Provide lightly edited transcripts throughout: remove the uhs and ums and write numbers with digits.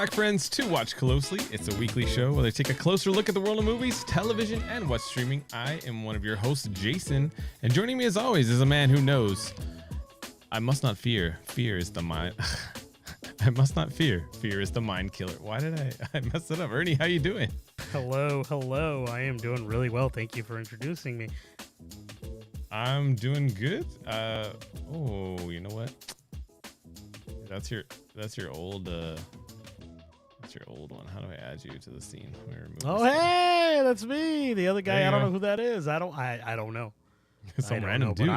back, friends, to Watch Closely. It's a weekly show where they take a closer look at the world of movies, television, and what's streaming. I am one of your hosts, Jason, and joining me as always is a man who knows I must not fear. Fear is the mind. I must not fear. Fear is the mind killer. Why did I mess it up? Ernie, how you doing? Hello. I am doing really well. Thank you for introducing me. I'm doing good. Oh, you know what? That's your old old one. How do I add you to the scene? Hey, that's me. The other guy, I don't go. know who that is. I don't know. Some random dude.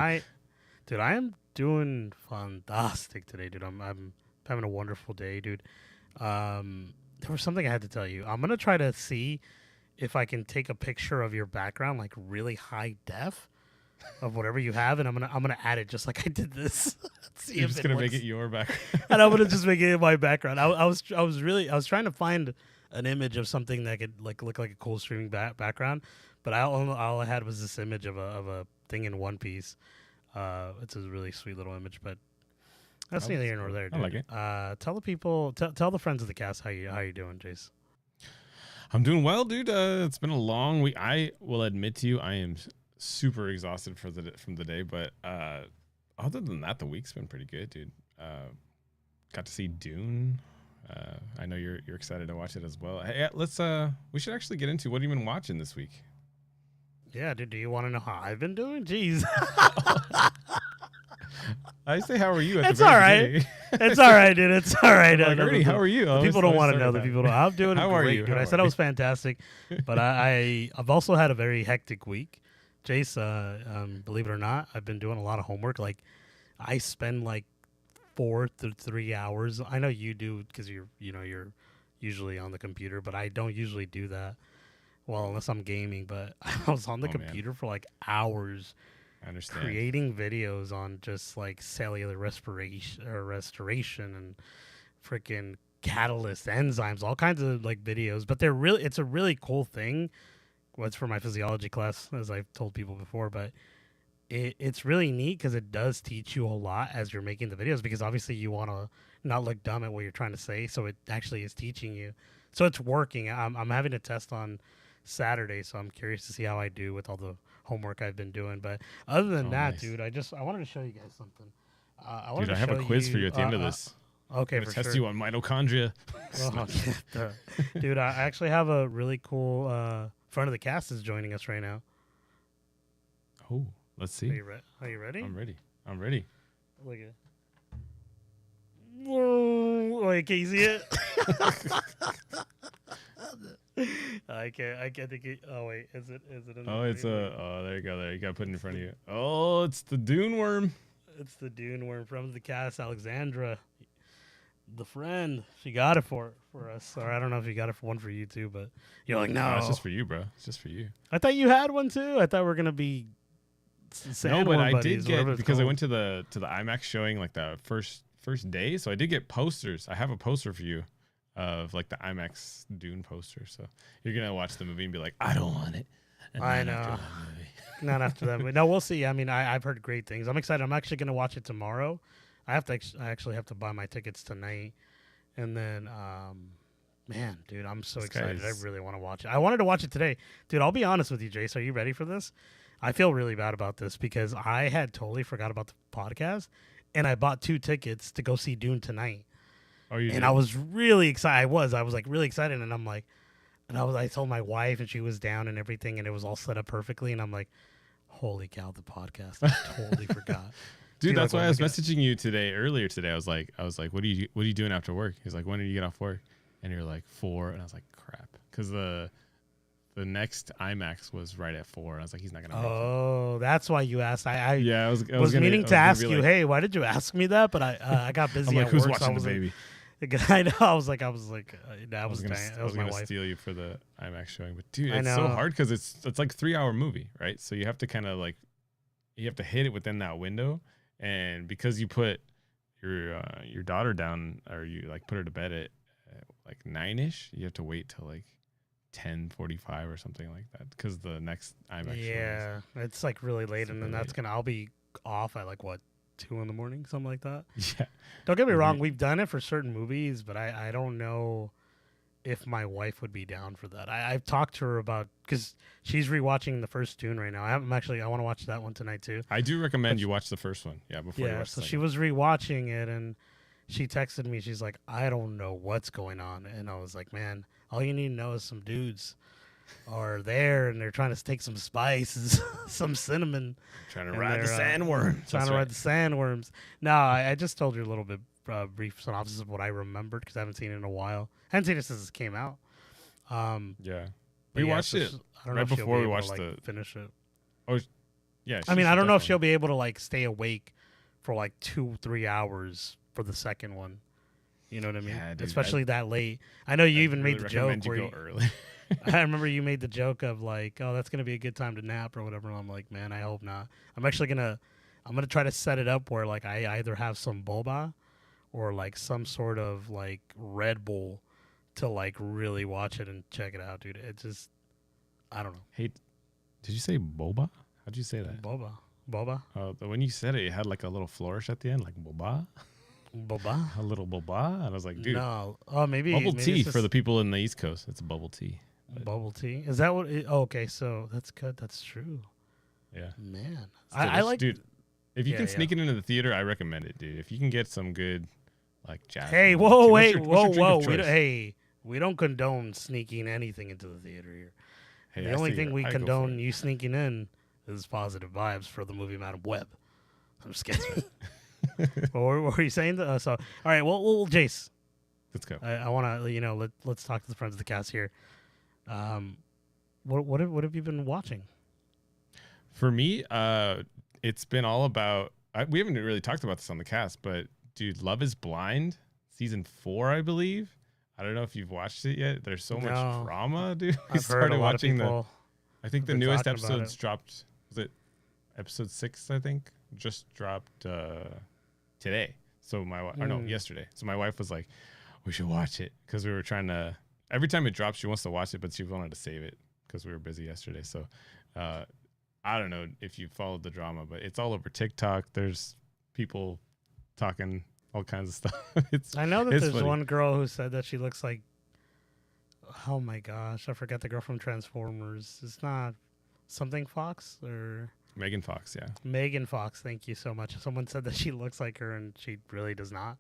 But I am doing fantastic today, dude. I'm having a wonderful day, dude. There was something I had to tell you. I'm gonna try to see if I can take a picture of your background, like really high def, of whatever you have, and I'm gonna add it just like I did this. You're just gonna make it your background, and I'm gonna just make it my background. I was trying to find an image of something that could like look like a cool streaming background, but all I had was this image of a thing in One Piece. It's a really sweet little image, but that's neither here nor there, dude. I like it. Tell the people, tell the friends of the cast how you doing, Jace. I'm doing well, dude. It's been a long week. I will admit to you, I am super exhausted from the day, but other than that, the week's been pretty good, dude. Got to see Dune. I know you're excited to watch it as well. Hey, we should actually get into what have you been watching this week. Yeah, dude. Do you want to know how I've been doing? Jeez. I say, how are you? It's all right. It's all right, dude. It's all right. Like, Ernie, how are you? People don't want to know. The people don't. I'm doing how great, are you? dude. I said I was fantastic, but I've also had a very hectic week. Jace, believe it or not, I've been doing a lot of homework. Like, I spend like 4 to 3 hours. I know you do because you're usually on the computer, but I don't usually do that. Well, unless I'm gaming, but I was on the computer for like hours. I understand. Creating videos on just like cellular restoration and freaking catalyst enzymes, all kinds of like videos. But it's a really cool thing. Well, it's for my physiology class, as I've told people before, but it's really neat because it does teach you a lot as you're making the videos, because obviously you want to not look dumb at what you're trying to say. So it actually is teaching you. So it's working. I'm having a test on Saturday, so I'm curious to see how I do with all the homework I've been doing. But other than that, nice. Dude, I wanted to show you guys something. I have a quiz for you at the end of this. Okay, I'm gonna test you on mitochondria. Dude, I actually have a really cool front of the cast is joining us right now. Oh, let's see. Are you ready? I'm ready. Look at it. Whoa, wait, can you see it? I can't think it. Oh wait, is it? There you go. There you got to put it in front of you. Oh, it's the Dune worm. It's the Dune worm from the cast. Alexandra, the friend, she got it for us. Or I don't know if you got it for one for you too, but you're like, no, it's just for you, bro. It's just for you. I thought you had one too. I thought we were gonna be. No, but I did get, because called. I went to the IMAX showing like the first day, so I did get posters. I have a poster for you of like the IMAX Dune poster. So you're gonna watch the movie and be like, I don't want it. I know. Not after that movie. No, we'll see. I mean, I've heard great things. I'm excited. I'm actually gonna watch it tomorrow. I actually have to buy my tickets tonight, and then man, dude, I'm so excited. I really want to watch it. I wanted to watch it today, dude. I'll be honest with you, Jace. Are you ready for this? I feel really bad about this because I had totally forgot about the podcast, and I bought 2 tickets to go see Dune tonight. Oh, you did? I was really excited. I was like really excited, and I'm like, I told my wife, and she was down and everything, and it was all set up perfectly, and I'm like, holy cow, the podcast! I totally forgot. Dude, that's why I was messaging you earlier today. I was like, what are you doing after work? He's like, when do you get off work? And you're like 4, and I was like, crap, because the next IMAX was right at 4. And I was like, he's not gonna make it. Oh, that's why you asked. I was meaning to ask you, hey, why did you ask me that? But I got busy. I'm like, at who's work, watching so the baby? I know. I was like, I was gonna steal you for the IMAX showing, but dude, it's so hard because it's like 3-hour movie, right? So you have to kind of like, you have to hit it within that window, and because you put your daughter down, or you like put her to bed at like 9ish, you have to wait till like 10:45 or something like that, because the next IMAX it's like really late, and then I'll be off at like what, 2 a.m, something like that. Yeah. Don't get me wrong, we've done it for certain movies, but I don't know if my wife would be down for that. I've talked to her about, because she's rewatching the first Dune right now. I want to watch that one tonight too. I do recommend you watch the first one. Yeah, before you watch the second. She was rewatching it and she texted me. She's like, I don't know what's going on. And I was like, man, all you need to know is some dudes are there and they're trying to take some spice and some cinnamon. Trying to ride the sandworms. Trying to ride the sandworms. No, I just told you a little bit brief synopsis of what I remembered because I haven't seen it in a while. I haven't seen it since it came out. Yeah. We watched it right before we watched the finish it. Oh, yeah. I mean, I don't know if she'll be able to like stay awake for like 2-3 hours for the second one. You know what I mean? Yeah, dude, especially that late. I know you even made the joke where you go early. I remember you made the joke of like, oh, that's gonna be a good time to nap or whatever. And I'm like, man, I hope not. I'm gonna try to set it up where like I either have some boba or like some sort of like Red Bull to like really watch it and check it out, dude. It just, I don't know. Hey, did you say boba? How'd you say that? Boba. When you said it had like a little flourish at the end, like boba. Boba? A little boba? And I was like, dude. No. Oh, maybe. Bubble tea for the people in the East Coast. It's a bubble tea. Bubble tea? Is that what? Okay, so that's good. That's true. Yeah. Man. I like. Dude, if you can sneak it into the theater, I recommend it, dude. If you can get some good, like, jazz. Hey, whoa, wait, whoa. We don't condone sneaking anything into the theater here. Hey, the only thing we condone you sneaking in is positive vibes for the movie Madam Web. I'm just kidding. What were you saying? So, all right, well, Jace. Let's go. I want to, let's talk to the friends of the cast here. What have you been watching? For me, it's been all about. We haven't really talked about this on the cast, but dude, Love Is Blind, season 4, I believe. I don't know if you've watched it yet. There's so much drama, dude. I've started watching I think the newest episodes dropped. Was it episode 6? I think just dropped today. So yesterday. So my wife was like, "We should watch it," because we were trying to. Every time it drops, she wants to watch it, but she wanted to save it because we were busy yesterday. So I don't know if you followed the drama, but it's all over TikTok. There's people talking all kinds of stuff. I know that there's funny. One girl who said that she looks like, oh my gosh, I forgot the girl from Transformers. It's not something Fox or Megan Fox, yeah. Megan Fox, thank you so much. Someone said that she looks like her, and she really does not.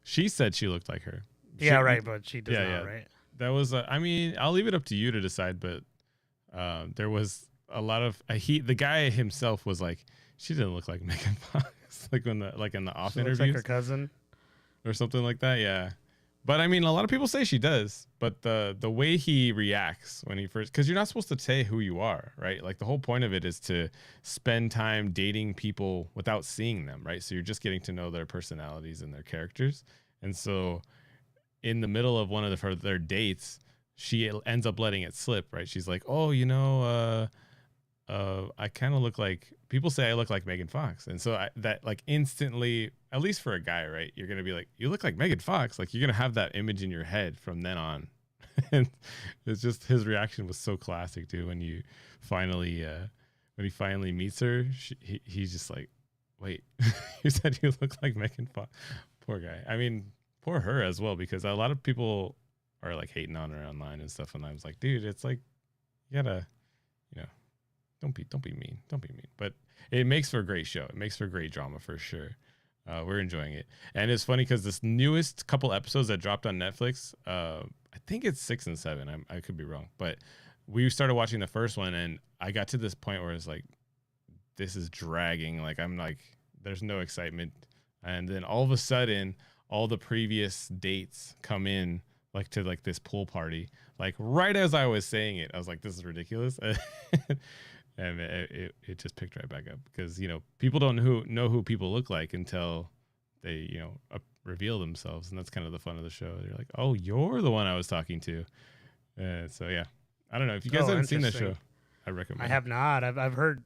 She said she looked like her. Yeah, right, but she does not, right? That was, I mean, I'll leave it up to you to decide, but there was a lot of, the guy himself was like, she didn't look like Megan Fox. Like in the off interviews, like her cousin or something like that. Yeah, but I mean, a lot of people say she does. But the way he reacts when he first, because you're not supposed to say who you are, right? Like the whole point of it is to spend time dating people without seeing them, right? So you're just getting to know their personalities and their characters. And so, in the middle of one of their dates, she ends up letting it slip, right? She's like, "Oh, I kind of look like people say I look like Megan Fox," and so that like instantly, at least for a guy, right? You're gonna be like, "You look like Megan Fox," like you're gonna have that image in your head from then on. And it's just his reaction was so classic, dude. When he finally meets her, he's just like, "Wait, you said you look like Megan Fox?" Poor guy. I mean, poor her as well, because a lot of people are like hating on her online and stuff, and I was like, dude, it's like you gotta, Don't be mean. But it makes for a great show. It makes for great drama for sure. We're enjoying it. And it's funny because this newest couple episodes that dropped on Netflix, I think it's 6 and 7. I could be wrong. But we started watching the first one, and I got to this point where it's like, this is dragging. Like, I'm like, there's no excitement. And then all of a sudden, all the previous dates come in, like to like this pool party. Like right as I was saying it, I was like, this is ridiculous. And it just picked right back up because, people don't know who people look like until they, reveal themselves. And that's kind of the fun of the show. You're like, oh, you're the one I was talking to. So, yeah, I don't know. If you guys haven't seen that show, I recommend it. I have not. I've heard,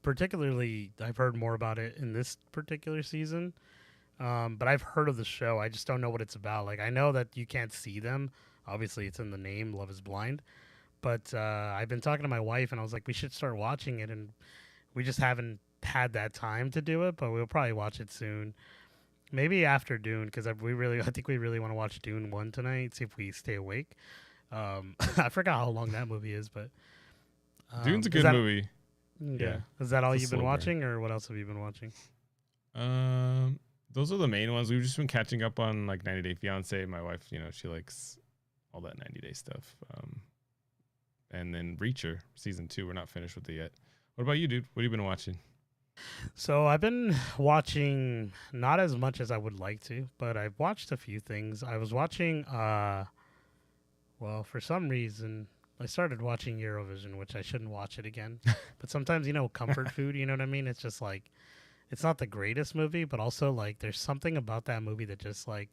particularly I've heard more about it in this particular season. But I've heard of the show. I just don't know what it's about. Like, I know that you can't see them. Obviously, it's in the name, Love Is Blind. But I've been talking to my wife, and I was like, we should start watching it, and we just haven't had that time to do it, but we'll probably watch it soon. Maybe after Dune, because I think we really want to watch Dune 1 tonight, see if we stay awake. I forgot how long that movie is, but Dune's a good movie. Yeah. Is that all you've been watching, or what else have you been watching? Those are the main ones. We've just been catching up on like 90 Day Fiance. My wife, she likes all that 90 Day stuff. And then Reacher season 2. We're not finished with it yet. What about you, dude? What have you been watching? So I've been watching not as much as I would like to, but I've watched a few things. I was watching, for some reason, I started watching Eurovision, which I shouldn't watch it again. But sometimes, comfort food, you know what I mean? It's just like, it's not the greatest movie, but also like there's something about that movie that just like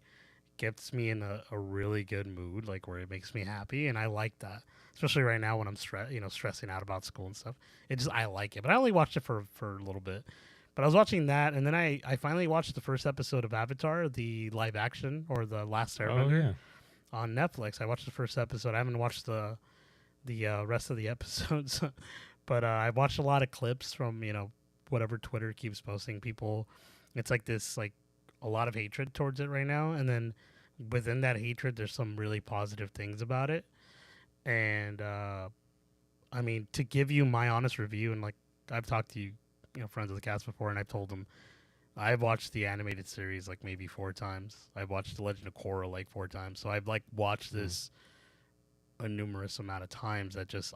gets me in a really good mood, like where it makes me happy. And I like that, especially right now when I'm stressing out about school and stuff. I like it, but I only watched it for a little bit. But I was watching that, and then I finally watched the first episode of Avatar, the live action, or the Last Airbender, on Netflix. I watched the first episode. I haven't watched the rest of the episodes, but I watched a lot of clips from whatever Twitter keeps posting. People, it's like this like a lot of hatred towards it right now, and then within that hatred, there's some really positive things about it. And I mean, to give you my honest review, and like I've talked to you, friends of the cast before, and I've told them I've watched the animated series like maybe 4 times. I've watched The Legend of Korra like 4 times. So I've like watched this a numerous amount of times that just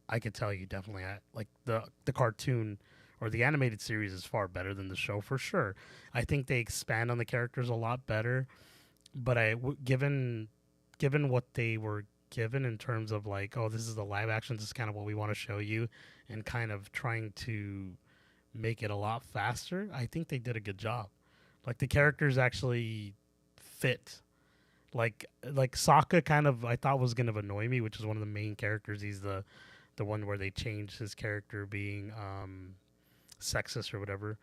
I could tell you definitely like the cartoon or the animated series is far better than the show for sure. I think they expand on the characters a lot better, but given what they were given in terms of like, oh, this is the live action, this is kind of what we want to show you, and kind of trying to make it a lot faster, I think they did a good job. Like the characters actually fit. Like Sokka kind of I thought was going to annoy me, which is one of the main characters. He's the one where they changed his character being sexist or whatever.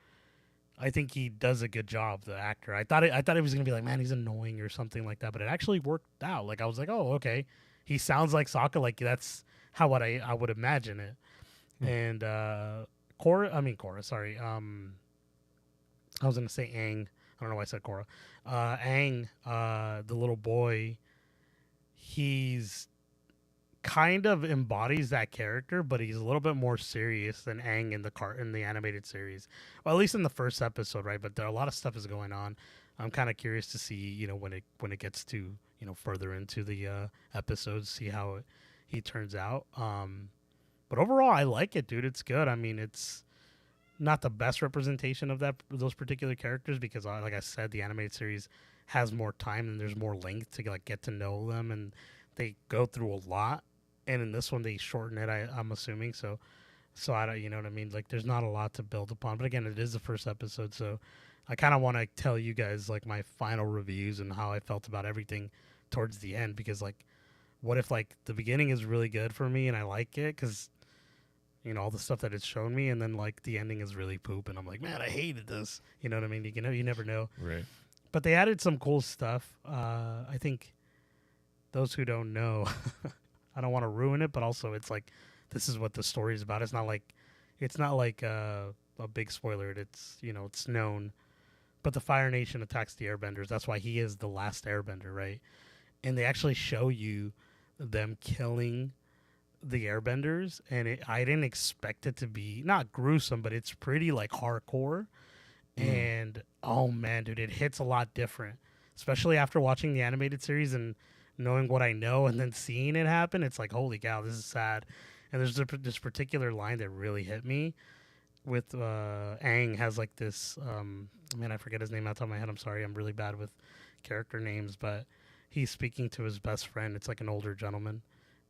I think he does a good job, the actor. I thought it was going to be like, man, he's annoying or something like that, but it actually worked out. Like I was like, oh, okay. He sounds like Sokka, like that's how I would imagine it. And Korra, sorry. I was going to say Aang. I don't know why I said Korra. Aang, the little boy, he's kind of embodies that character, but he's a little bit more serious than Aang in the animated series. Well, at least in the first episode, right? But there are a lot of stuff is going on. I'm kind of curious to see, when it gets to, further into the episodes, see how he turns out. But overall, I like it, dude. It's good. I mean, it's not the best representation of those particular characters because, like I said, the animated series has more time and there's more length to like get to know them, and they go through a lot. And in this one, they shorten it. I'm assuming so. I don't, you know what I mean? Like, there's not a lot to build upon. But again, it is the first episode, so I kind of want to tell you guys like my final reviews and how I felt about everything towards the end. Because like, what if like the beginning is really good for me and I like it because all the stuff that it's shown me, and then like the ending is really poop, and I'm like, man, I hated this. You know what I mean? You never know. Right. But they added some cool stuff. I think those who don't know. I don't want to ruin it, but also it's like this is what the story is about. It's not like a big spoiler. It's it's known, but the Fire Nation attacks the Airbenders. That's why he is the last Airbender, right? And they actually show you them killing the Airbenders, and I didn't expect it to be not gruesome, but it's pretty like hardcore. And oh man, dude, it hits a lot different, especially after watching the animated series and knowing what I know and then seeing it happen. It's like, holy cow, this is sad. And there's this particular line that really hit me with Aang has like this man, I forget his name out of my head. I'm sorry, I'm really bad with character names, but he's speaking to his best friend. It's like an older gentleman,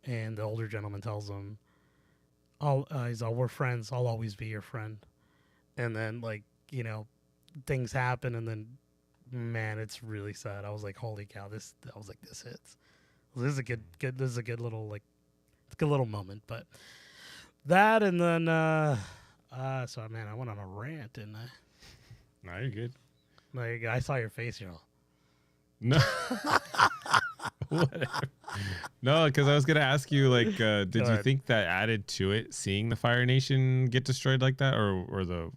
and the older gentleman tells him, we're friends, I'll always be your friend. And then like things happen, and then man, it's really sad. I was like, holy cow, this hits. This is a good little like, it's a good little moment. But that, and then so man, I went on a rant, didn't I? No, you're good. No, I saw your face, y'all. No. No, because I was gonna ask you, like, did you think that added to it, seeing the Fire Nation get destroyed like that, or the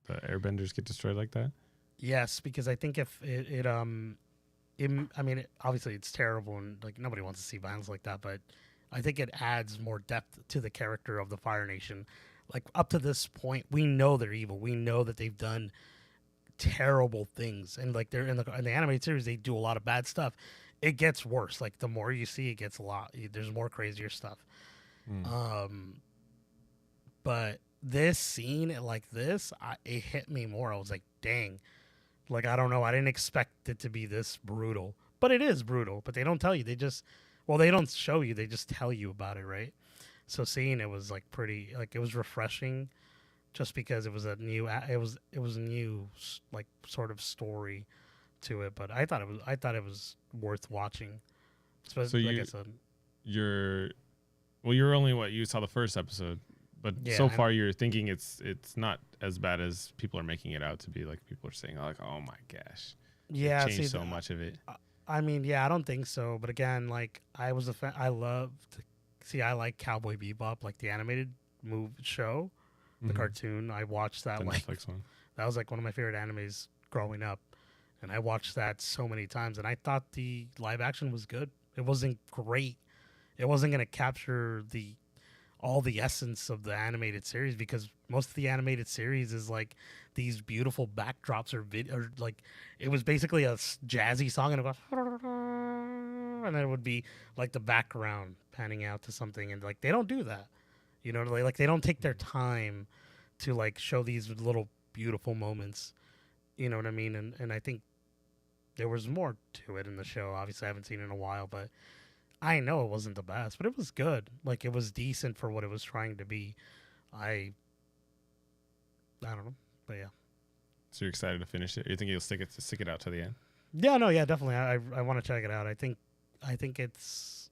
Airbenders get destroyed like that? Yes, because I think if I mean, obviously it's terrible and like nobody wants to see violence like that, but I think it adds more depth to the character of the Fire Nation. Like up to this point, we know they're evil. We know that they've done terrible things, and like they're in the animated series, they do a lot of bad stuff. It gets worse. Like the more you see, it gets a lot. There's more crazier stuff. But this scene like this, it hit me more. I was like, dang. Like, I don't know. I didn't expect it to be this brutal. But it is brutal. But they don't tell you. They don't show you. They just tell you about it, right? So seeing it was, like, pretty... Like, it was refreshing just because it was a new... It was a new, like, sort of story to it. But I thought it was worth watching. Especially, so like I said. You're only... You saw the first episode. But so far, you're thinking it's not as bad as people are making it out to be. Like people are saying, like, "Oh my gosh, yeah, changed so much of it." I mean, yeah, I don't think so. But again, like I was a fan. I like Cowboy Bebop, like the animated show, the cartoon. I watched that. The Netflix one. That was like one of my favorite animes growing up, and I watched that so many times. And I thought the live action was good. It wasn't great. It wasn't going to capture all the essence of the animated series, because most of the animated series is like these beautiful backdrops or like it was basically a jazzy song and it goes and it would be like the background panning out to something, and like they don't do that, you know, like they don't take their time to like show these little beautiful moments, you know what I mean? And I think there was more to it in the show. Obviously I haven't seen it in a while, but I know it wasn't the best, but it was good. Like it was decent for what it was trying to be. I don't know, but yeah. So you're excited to finish it? You think you'll stick it out to the end? Yeah, no, yeah, definitely. I want to check it out. I think as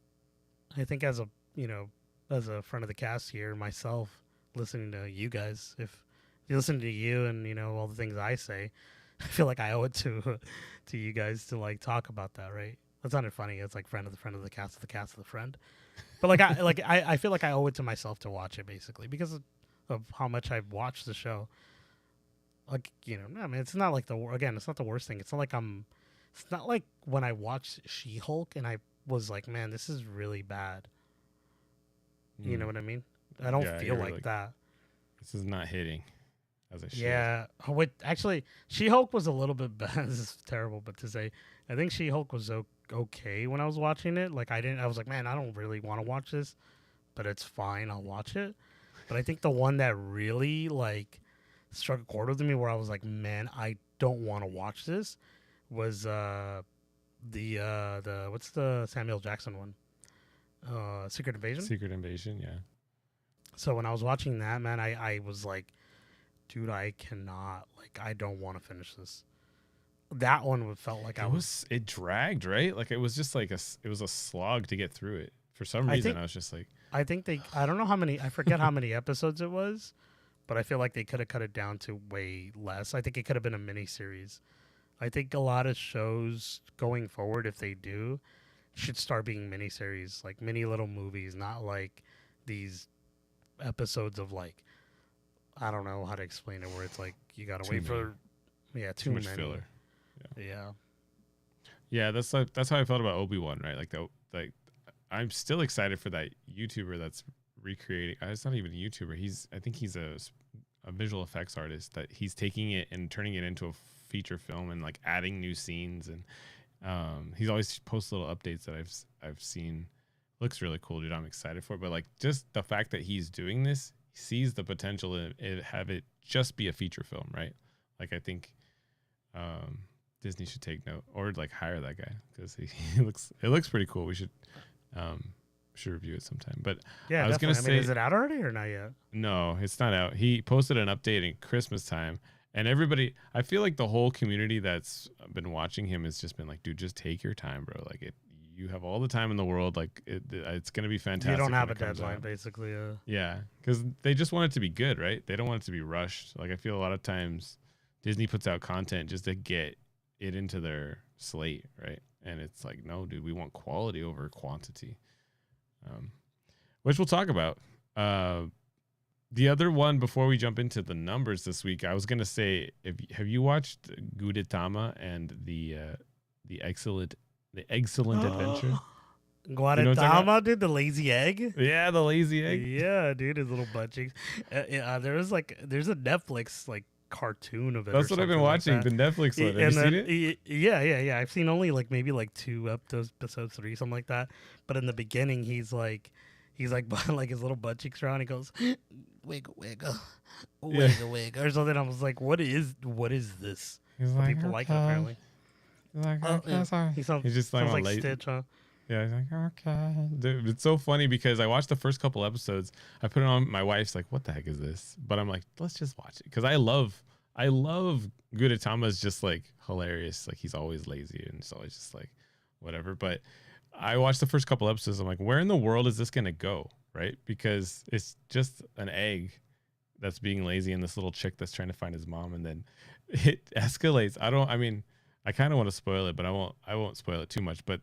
a, you know, as a friend of the cast here, myself listening to you guys, if you listen to you and you know all the things I say, I feel like I owe it to you guys to like talk about that, right? That sounded funny. It's like friend of the cast of the cast of the friend. But like I feel like I owe it to myself to watch it, basically, because of how much I've watched the show. Like, you know, I mean, it's not like it's not the worst thing. It's not like when I watched She-Hulk and I was like, man, this is really bad. You know what I mean? I don't feel like that. This is not hitting as I should. Yeah. Actually, She-Hulk was a little bit bad. This is terrible, but to say, I think She-Hulk was okay when I was watching it. Like I was like, man, I don't really want to watch this, but it's fine, I'll watch it. But I think the one that really like struck a chord with me, where I was like, man, I don't want to watch this, was the what's the Samuel Jackson one? Secret Invasion, yeah. So when I was watching that, man, I was like, dude, I cannot, like, I don't want to finish this. That one felt like it dragged, right? Like it was just like it was a slog to get through it. For some reason, I was just like, I don't know how many, I forget how many episodes it was, but I feel like they could have cut it down to way less. I think it could have been a mini series. I think a lot of shows going forward, if they do, should start being mini series, like mini little movies, not like these episodes of like, I don't know how to explain it, where it's like you gotta wait for too much many. filler. Yeah, that's how I felt about Obi-Wan, right? Like I'm still excited for that YouTuber that's recreating. It's not even a YouTuber. I think he's a visual effects artist, that he's taking it and turning it into a feature film and like adding new scenes, and he's always posts little updates that I've seen. Looks really cool, dude. I'm excited for it. But like just the fact that he's doing this, he sees the potential in have it just be a feature film, right? Like I think Disney should take note, or like hire that guy, because it looks pretty cool. We should review it sometime. But yeah, I was gonna say, is it out already or not yet? No, it's not out. He posted an update in Christmas time, and everybody, I feel like the whole community that's been watching him has just been like, dude, just take your time, bro. Like you have all the time in the world. Like it's gonna be fantastic. You don't have a deadline, basically. Yeah, because they just want it to be good, right? They don't want it to be rushed. Like I feel a lot of times Disney puts out content just to get it into their slate, right? And it's like, no, dude, we want quality over quantity, which we'll talk about. The other one, before we jump into the numbers this week, I was gonna say, have you watched Gudetama and the excellent adventure? Guaratama, dude, the lazy egg. Yeah, the lazy egg. Yeah, dude, his little butt cheeks. There's a Netflix like cartoon of it. That's what I've been watching, the Netflix one. Have you seen it? Yeah. I've seen only like maybe like 2 episodes, 3, something like that. But in the beginning, he's like like his little butt cheeks around. He goes, wiggle, wiggle, wiggle, wiggle, or something. I was like, what is this? He's like, people like it apparently. He's like, okay, sorry. He's just sounds like Stitch, huh? Yeah, he's like, okay. Dude, it's so funny because I watched the first couple episodes. I put it on. My wife's like, what the heck is this? But I'm like, let's just watch it because I love Gudetama's just like hilarious. Like he's always lazy and it's always just like whatever. But I watched the first couple episodes. I'm like, where in the world is this gonna go? Right? Because it's just an egg that's being lazy and this little chick that's trying to find his mom, and then it escalates. I kind of want to spoil it, but I won't spoil it too much. But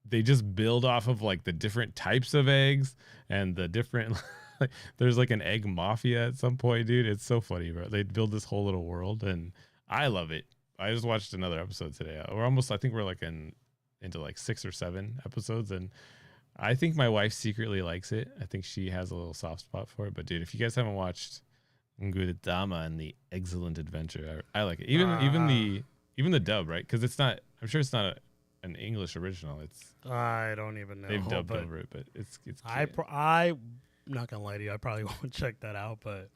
they just build off of like the different types of eggs and the different like, there's like an egg mafia at some point, dude. It's so funny, bro. They build this whole little world and I love it. I just watched another episode today. I think we're like into like 6 or 7 episodes, and I think my wife secretly likes it. I think she has a little soft spot for it. But dude, if you guys haven't watched Gudetama and the Excellent Adventure, I like it. Even the dub, right? Because I'm sure it's not an English original. I don't even know. They've dubbed over it, but it's cute. I'm not gonna lie to you. I probably won't check that out, but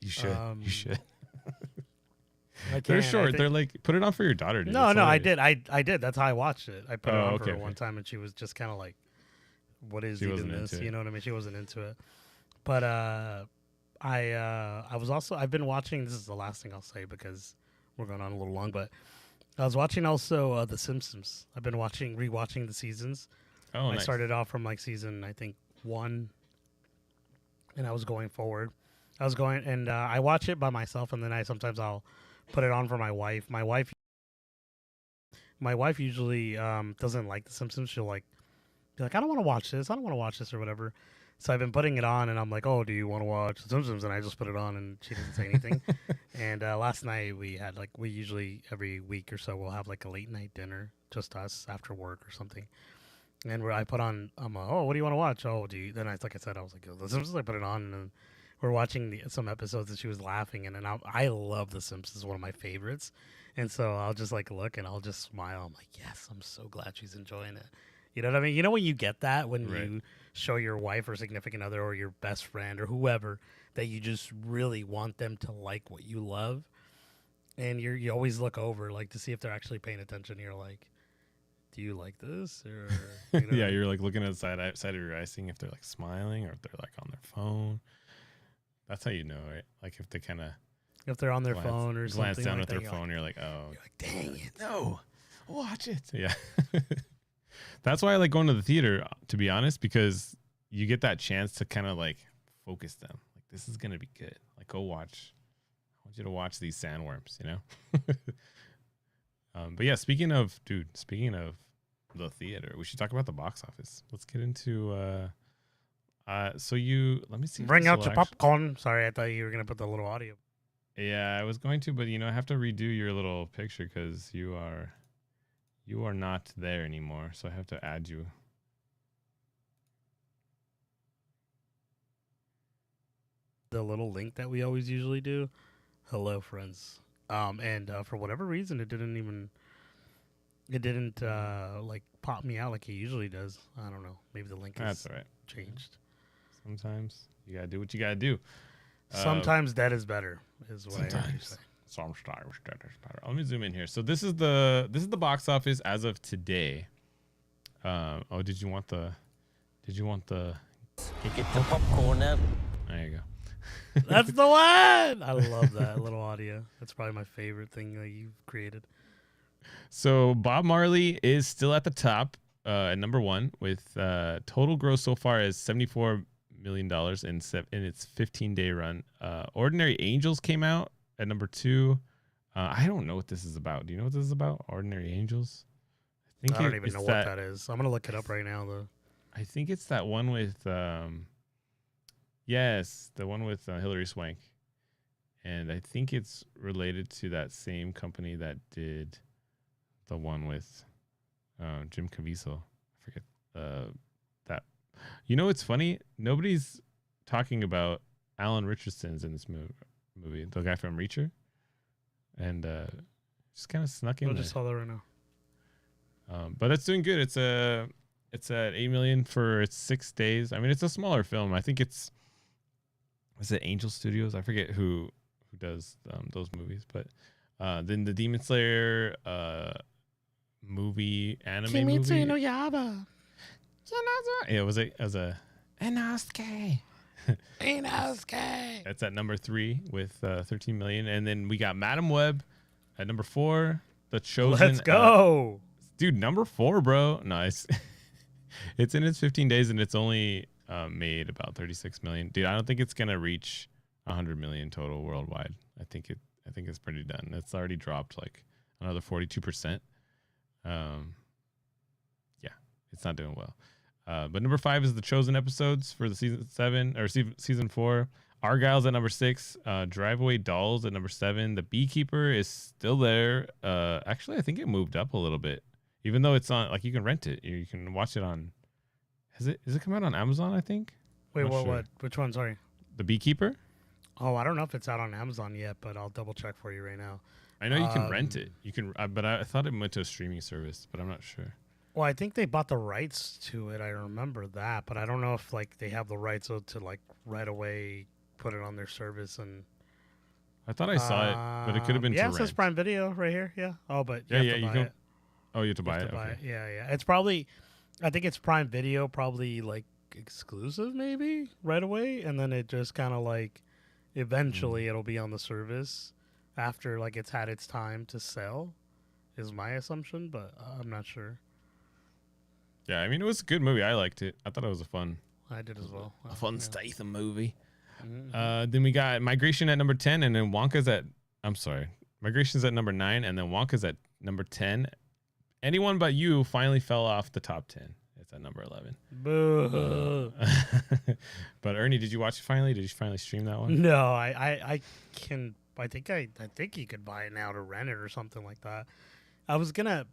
you should. You should. They're short. They're like, put it on for your daughter. Dude. No, I did. I did. That's how I watched it. I put it on for her one time, and she was just kind of like, "What is even this?" You know what I mean? She wasn't into it. But I've been watching. This is the last thing I'll say because we're going on a little long. But I was watching also The Simpsons. I've been rewatching the seasons. Oh, nice. I started off from like season, I think, 1, and I was going forward. And I watch it by myself, and then I'll put it on for my wife. My wife usually doesn't like The Simpsons. She'll like be like, I don't want to watch this. I don't want to watch this or whatever. So I've been putting it on, and I'm like, oh, do you want to watch The Simpsons? And I just put it on, and she doesn't say anything. And last night we usually every week or so we'll have like a late night dinner, just us after work or something. And where I put on, I'm like, oh, what do you want to watch? Oh, do you? Then like I said, I was like, The Simpsons. I put it on, and then we're watching some episodes, and she was laughing, and then I love The Simpsons, one of my favorites. And so I'll just like look, and I'll just smile. I'm like, yes, I'm so glad she's enjoying it. You know what I mean? You know when you get that when you show your wife or significant other or your best friend or whoever that you just really want them to like what you love, and you always look over like to see if they're actually paying attention. You're like, do you like this? Or you know? Yeah, you're like looking at the side of your eye, seeing if they're like smiling or if they're like on their phone. That's how you know, right? Like if they kind of if they're on their phone or glance something down like at their phone, you're like, oh, you're like, dang it, no, watch it. Yeah. That's why I like going to the theater, to be honest, because you get that chance to kind of like focus them. Like, this is going to be good. Like, go watch. I want you to watch these sandworms, you know? But yeah, speaking of the theater, we should talk about the box office. Let's get into, let me see. Bring out your popcorn. Sorry, I thought you were going to put the little audio. Yeah, I was going to, but I have to redo your little picture because you are not there anymore, so I have to add you. The little link that we always usually do. Hello, friends. And for whatever reason, it didn't like pop me out like it usually does. I don't know. Maybe the link is changed. Sometimes you gotta do what you gotta do. Sometimes that is better, is what I heard you say. Sometimes that is better. Let me zoom in here. So this is the box office as of today. Did you want the get the popcorn up? There you go. That's the one. I love that little audio. That's probably my favorite thing that you've created. So Bob Marley is still at the top at number 1 with total gross so far is $74 million in its 15-day run. Ordinary Angels came out at number 2. I don't know what this is about. Do you know what this is about? Ordinary Angels? I don't even know what that is. I'm gonna look it up right now though. I think it's that one with yes, the one with Hilary Swank. And I think it's related to that same company that did the one with Jim Caviezel. I forget that. You know, it's funny. Nobody's talking about Alan Richardson's in this movie, the guy from Reacher, and just kind of snuck in. I just saw that right now. But it's doing good. It's at $8 million for its 6 days. I mean, it's a smaller film. I think is it Angel Studios? I forget who does those movies, but then the Demon Slayer movie anime movie. No Yaba. Yeah, it was a Inosuke. Inosuke. That's at number 3 with 13 million, and then we got Madam Web at number 4. The Chosen. Let's go, dude. Number 4, bro. Nice. It's in its 15 days, and it's only made about 36 million. Dude, I don't think it's gonna reach 100 million total worldwide. I think it's pretty done. It's already dropped like another 42%. Yeah, it's not doing well. But number 5 is the Chosen episodes for the season 4. Argyle's at number 6. Drive-Away Dolls at number 7. The Beekeeper is still there. Actually, I think it moved up a little bit, even though it's on. Like, you can rent it. You can watch it on. Has it come out on Amazon? I think. Wait, what? Sure. What? Which one? Sorry. The Beekeeper. Oh, I don't know if it's out on Amazon yet, but I'll double check for you right now. I know you can rent it. You can, but I thought it went to a streaming service, but I'm not sure. Well, I think they bought the rights to it. I remember that, but I don't know if like they have the rights to like right away put it on their service. And I thought I saw it, but it could have been. Yeah, it says Prime Video right here. Yeah. Oh, but you have to buy it. Oh, you have to buy it. Okay. Yeah. It's probably, I think it's Prime Video, probably like exclusive, maybe right away, and then it just kind of like eventually it'll be on the service after like it's had its time to sell. Is my assumption, but I'm not sure. Yeah, I mean, it was a good movie. I liked it. I thought it was fun. I did as well. A fun Statham movie. Then we got Migration at number 10, and then Migration's at number 9, and then Wonka's at number 10. Anyone But You finally fell off the top 10. It's at number 11. Boo. But Ernie, did you watch it finally? Did you finally stream that one? No, I can. I think you could buy it now to rent it or something like that. I was gonna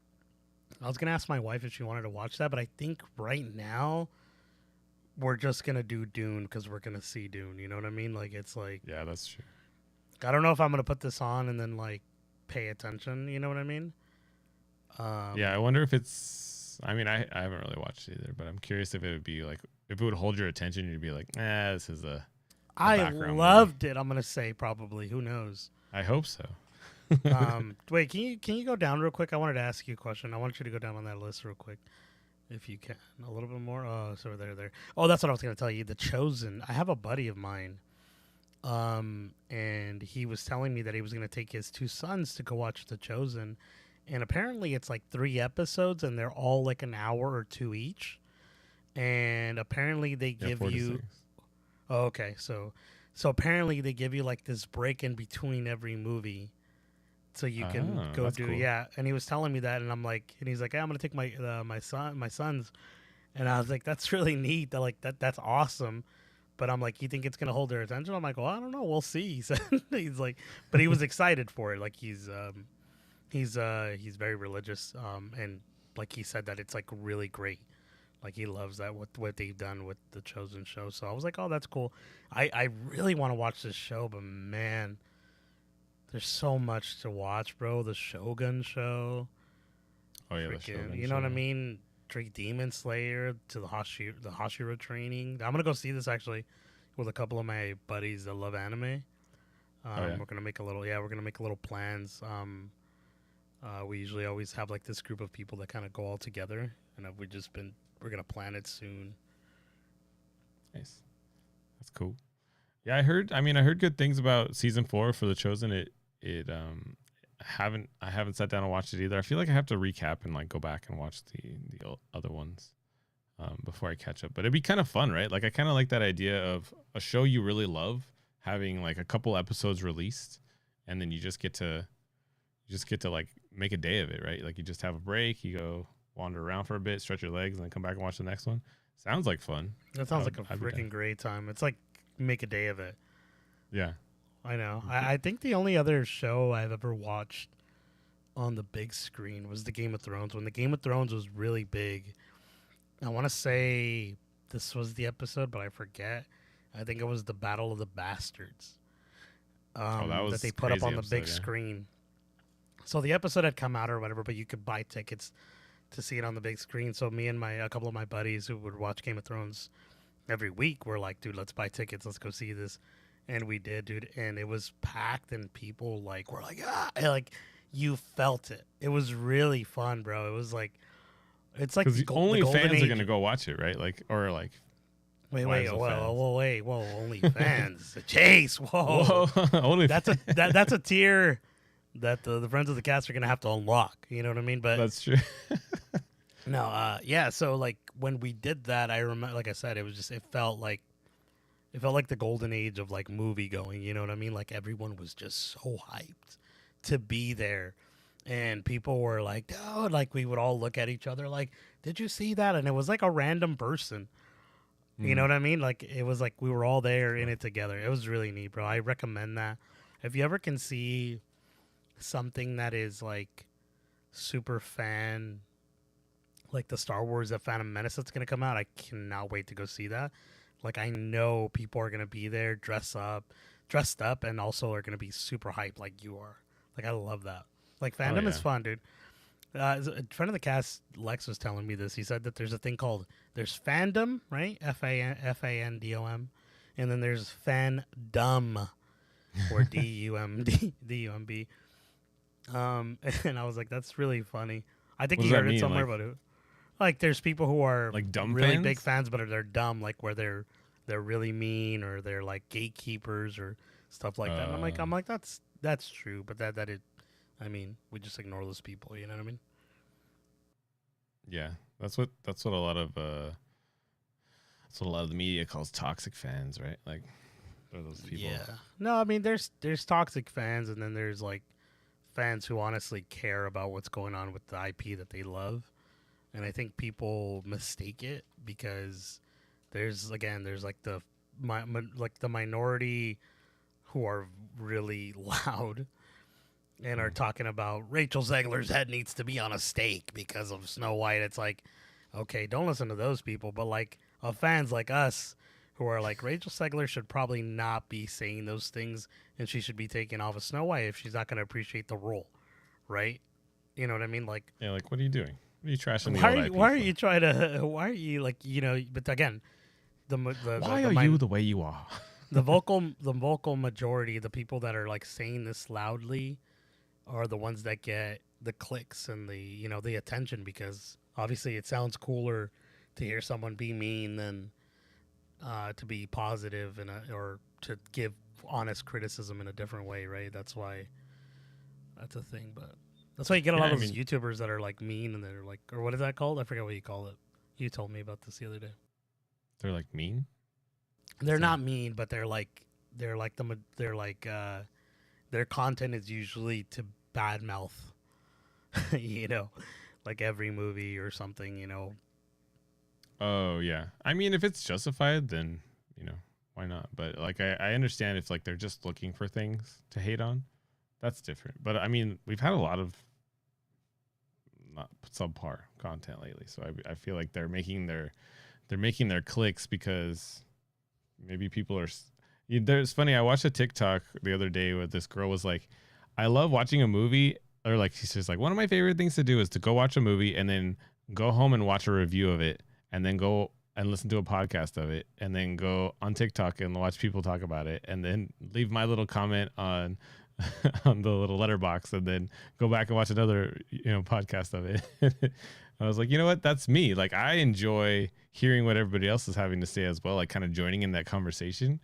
ask my wife if she wanted to watch that, but I think right now we're just gonna do Dune because we're gonna see Dune. You know what I mean? Like it's like, yeah, that's true. I don't know if I'm gonna put this on and then like pay attention. You know what I mean? Yeah, I wonder if it's. I mean, I haven't really watched it either, but I'm curious if it would be like if it would hold your attention. You'd be like, this is a. I loved it. I'm gonna say probably. Who knows? I hope so. Wait, can you go down real quick? I wanted to ask you a question. I want you to go down on that list real quick, if you can. A little bit more. Oh, so there. Oh, that's what I was gonna tell you. The Chosen. I have a buddy of mine, and he was telling me that he was gonna take his 2 sons to go watch The Chosen, and apparently it's like 3 episodes, and they're all like an hour or 2 each, and apparently they give you. Oh, okay, so apparently they give you like this break in between every movie, so you can go do cool. Yeah. And he was telling me that, and I'm like, and he's like, hey, I'm gonna take my sons, and I was like, that's really neat. That's awesome, but I'm like, you think it's gonna hold their attention? I'm like, well, I don't know, we'll see. He's like, but he was excited for it. Like he's very religious, and like he said that it's like really great. Like he loves that what they've done with the Chosen show. So I was like, oh, that's cool. I really want to watch this show, but man, there's so much to watch, bro. The Shogun show. Oh yeah, the Shogun you know what I mean? Drake Demon Slayer to the Hashira training. I'm gonna go see this actually with a couple of my buddies that love anime. We're gonna make a little plans. We usually always have like this group of people that kind of go all together, and we're gonna plan it soon. Nice, that's cool. Yeah, I heard good things about season 4 for The Chosen. I haven't sat down and watched it either. I feel like I have to recap and like go back and watch the other ones before I catch up. But it'd be kind of fun, right? Like I kind of like that idea of a show you really love having like a couple episodes released, and then you just get to like make a day of it, right? Like you just have a break, you go wander around for a bit, stretch your legs, and then come back and watch the next one. Sounds like fun. That sounds like a freaking great time. It's like make a day of it. Yeah. I know. I think the only other show I've ever watched on the big screen was the Game of Thrones. When the Game of Thrones was really big, I want to say this was the episode, but I forget. I think it was the Battle of the Bastards that they put up on the big screen. So the episode had come out or whatever, but you could buy tickets to see it on the big screen. So me and a couple of my buddies who would watch Game of Thrones every week were like, dude, let's buy tickets. Let's go see this. And we did, dude. And it was packed and people were like, like you felt it. It was really fun, bro. It was like, it's like because only fans are going to go watch it, right? Like, or like, wait, only fans. Chase, whoa. Only that's a tier that the friends of the cast are gonna have to unlock. You know what I mean? But that's true. No, yeah. So like when we did that, I remember, like I said, it felt like the golden age of like movie going. You know what I mean? Like everyone was just so hyped to be there, and people were like, "Dude!" Like we would all look at each other like, "Did you see that?" And it was like a random person. You know what I mean? Like it was like we were all there in it together. It was really neat, bro. I recommend that. If you ever can see something that is like super fan, like the Star Wars The Phantom Menace that's gonna come out, I cannot wait to go see that. Like I know people are gonna be there dressed up, and also are gonna be super hyped like you are. Like I love that. Like fandom is fun, dude. A friend of the cast, Lex, was telling me this. He said that there's a thing called there's fandom, right? FANDOM, and then there's fandom, or DUMB. And I was like, that's really funny. I think you heard it somewhere about it. Like there's people who are like dumb really fans? big fans, but they're dumb, like where they're really mean or they're like gatekeepers or stuff like that. And I'm like that's true, but that it. I mean, we just ignore those people. You know what I mean? Yeah, that's what a lot of the media calls toxic fans, right? Like, are those people? Yeah. No, I mean, there's toxic fans, and then there's like fans who honestly care about what's going on with the IP that they love, and I think people mistake it because there's like the minority who are really loud. And are talking about Rachel Zegler's head needs to be on a stake because of Snow White. It's like, okay, don't listen to those people. But like fans like us who are like, Rachel Zegler should probably not be saying those things, and she should be taken off of Snow White if she's not going to appreciate the role, right? You know what I mean? Like, yeah, like what are you doing? What are you trashing the old IP why are you trying to? Why are you like But again, why are you the way you are? the vocal majority, the people that are like saying this loudly, are the ones that get the clicks and the attention, because obviously it sounds cooler to hear someone be mean than to be positive or to give honest criticism in a different way, right? That's why that's a thing. But that's why you get a lot of those YouTubers that are like mean and they're like, or what is that called? I forget what you call it. You told me about this the other day. They're like mean? They're not mean, but their content is usually to badmouth, like every movie or something, Oh yeah. I mean, if it's justified, then why not? But like, I understand if like they're just looking for things to hate on, that's different. But I mean, we've had a lot of not subpar content lately, so I feel like they're making their clicks because maybe people are. It's funny. I watched a TikTok the other day where this girl was like, I love watching a movie, or like she's just like, one of my favorite things to do is to go watch a movie and then go home and watch a review of it, and then go and listen to a podcast of it, and then go on TikTok and watch people talk about it, and then leave my little comment on on the little letterbox, and then go back and watch another podcast of it. I was like, you know what? That's me. Like, I enjoy hearing what everybody else is having to say as well, like kind of joining in that conversation.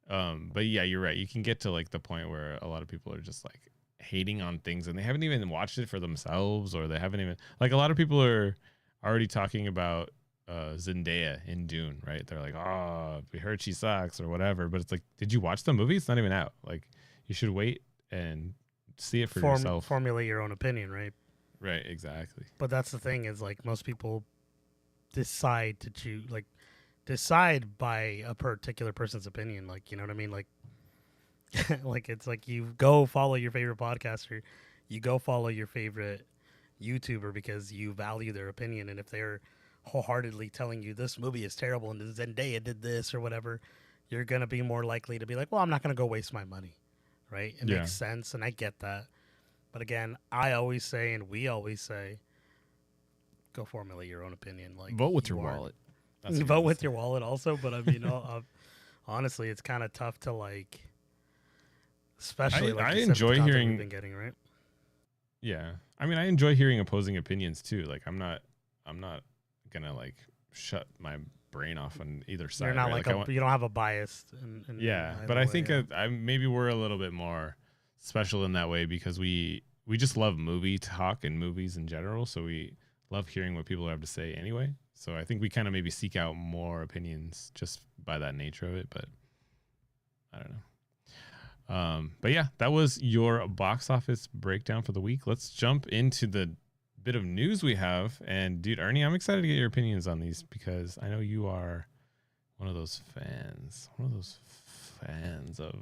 But yeah, you're right. You can get to like the point where a lot of people are just like hating on things and they haven't even watched it for themselves, or they haven't even, like, a lot of people are already talking about Zendaya in Dune, right? They're like, oh, we heard she sucks or whatever, but it's like, did you watch the movie? It's not even out. Like, you should wait and see it for yourself. Formulate your own opinion, right? Right, exactly. But that's the thing is like most people decide to choose like decide by a particular person's opinion. Like, you know what I mean? Like, like it's like you go follow your favorite podcaster, you go follow your favorite YouTuber because you value their opinion, and if they're wholeheartedly telling you this movie is terrible and Zendaya did this or whatever, you're gonna be more likely to be like, well, I'm not gonna go waste my money, right? It makes sense, and I get that. But again, I always say, and we always say, go formulate your own opinion. Like, vote with your wallet. Vote with your wallet also, but I mean, honestly, it's kind of tough to like, especially like I enjoy hearing we've been getting, right? Yeah, I mean, I enjoy hearing opposing opinions too. Like, I'm not gonna like shut my brain off on either side. You're not right? like you don't have a bias. But I think maybe we're a little bit more special in that way because we just love movie talk and movies in general. So we love hearing what people have to say anyway. So I think we kind of maybe seek out more opinions just by that nature of it. But I don't know. But yeah, that was your box office breakdown for the week. Let's jump into the bit of news we have. And dude, Ernie, I'm excited to get your opinions on these because I know you are one of those fans of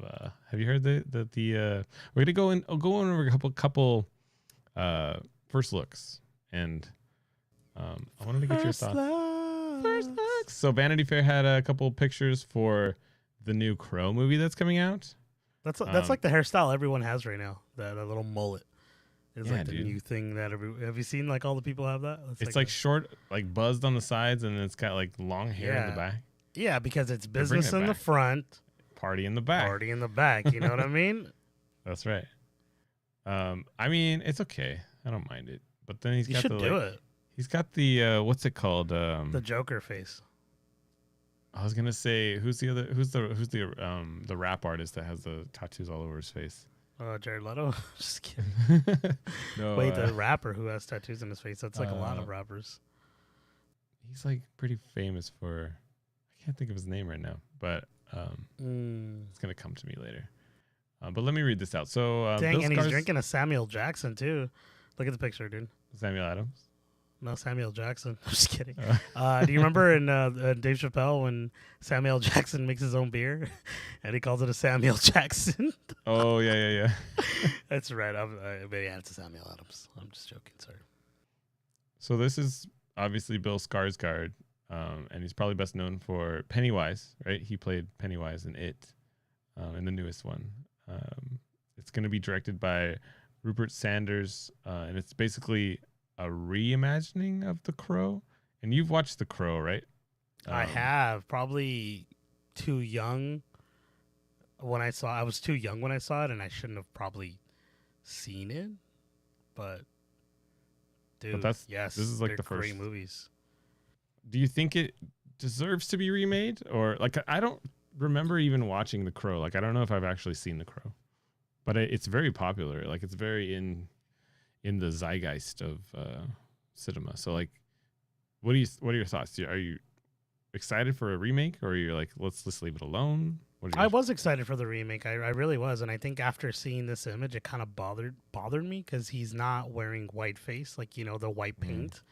have you heard the we're gonna go over a couple first looks, and I wanted to get your thoughts. First looks. So Vanity Fair had a couple pictures for the new Crow movie that's coming out. That's like the hairstyle everyone has right now. That little mullet is like the new thing that have you seen like all the people have that? It's like short, like buzzed on the sides, and it's got like long hair in the back. Yeah, because it's business in the front, party in the back. Party in the back. You know what I mean? That's right. I mean, it's okay. I don't mind it. But then he's got it. He's got the what's it called? The Joker face. I was gonna say who's the rap artist that has the tattoos all over his face? Jared Leto. Just kidding. No, wait, the rapper who has tattoos on his face. That's like a lot of rappers. He's like pretty famous for. I can't think of his name right now, but it's gonna come to me later. But let me read this out. So dang, and he's drinking a Samuel Jackson too. Look at the picture, dude. Samuel Adams. No, Samuel Jackson. I'm just kidding. Do you remember in Dave Chappelle when Samuel Jackson makes his own beer and he calls it a Samuel Jackson? Oh, yeah. That's right. It's a Samuel Adams. I'm just joking. Sorry. So this is obviously Bill Skarsgård, and he's probably best known for Pennywise, right? He played Pennywise in It, in the newest one. It's going to be directed by Rupert Sanders, and it's basically a reimagining of The Crow. And you've watched The Crow, right? I have. Probably too young when I saw. I was too young when I saw it, and I shouldn't have probably seen it. But dude, this is like the first great movies. Do you think it deserves to be remade, or like I don't remember even watching The Crow. Like I don't know if I've actually seen The Crow, but it's very popular. Like it's very in the zeitgeist of cinema. So like, what are your thoughts? Are you excited for a remake, or are you like, let's just leave it alone? I was excited for the remake. I really was, and I think after seeing this image, it kind of bothered me because he's not wearing white face, like the white paint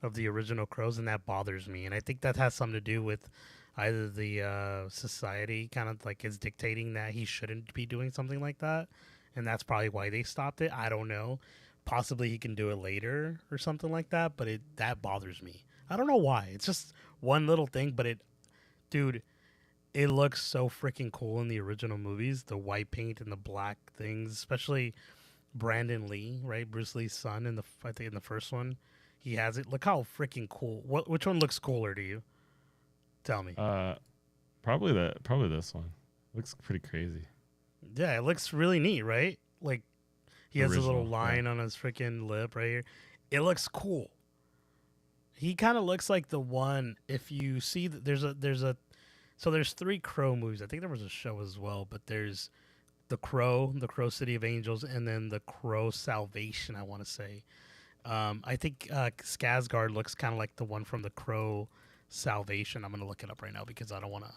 of the original Crows, and that bothers me. And I think that has something to do with either the society kind of like is dictating that he shouldn't be doing something like that, and that's probably why they stopped it. I don't know. Possibly he can do it later or something like that, but that bothers me. I don't know why. It's just one little thing, but it looks so freaking cool in the original movies. The white paint and the black things, especially Brandon Lee, right? Bruce Lee's son I think in the first one, he has it. Look how freaking cool. Which one looks cooler to you? Tell me. Probably this one. Looks pretty crazy. Yeah, it looks really neat, right? Like he has a little line on his freaking lip right here. It looks cool. He kind of looks like the one. If you see that there's 3 Crow movies. I think there was a show as well, but there's the Crow City of Angels, and then the Crow Salvation. I want to say. I think Skarsgård looks kind of like the one from the Crow Salvation. I'm gonna look it up right now because I don't want to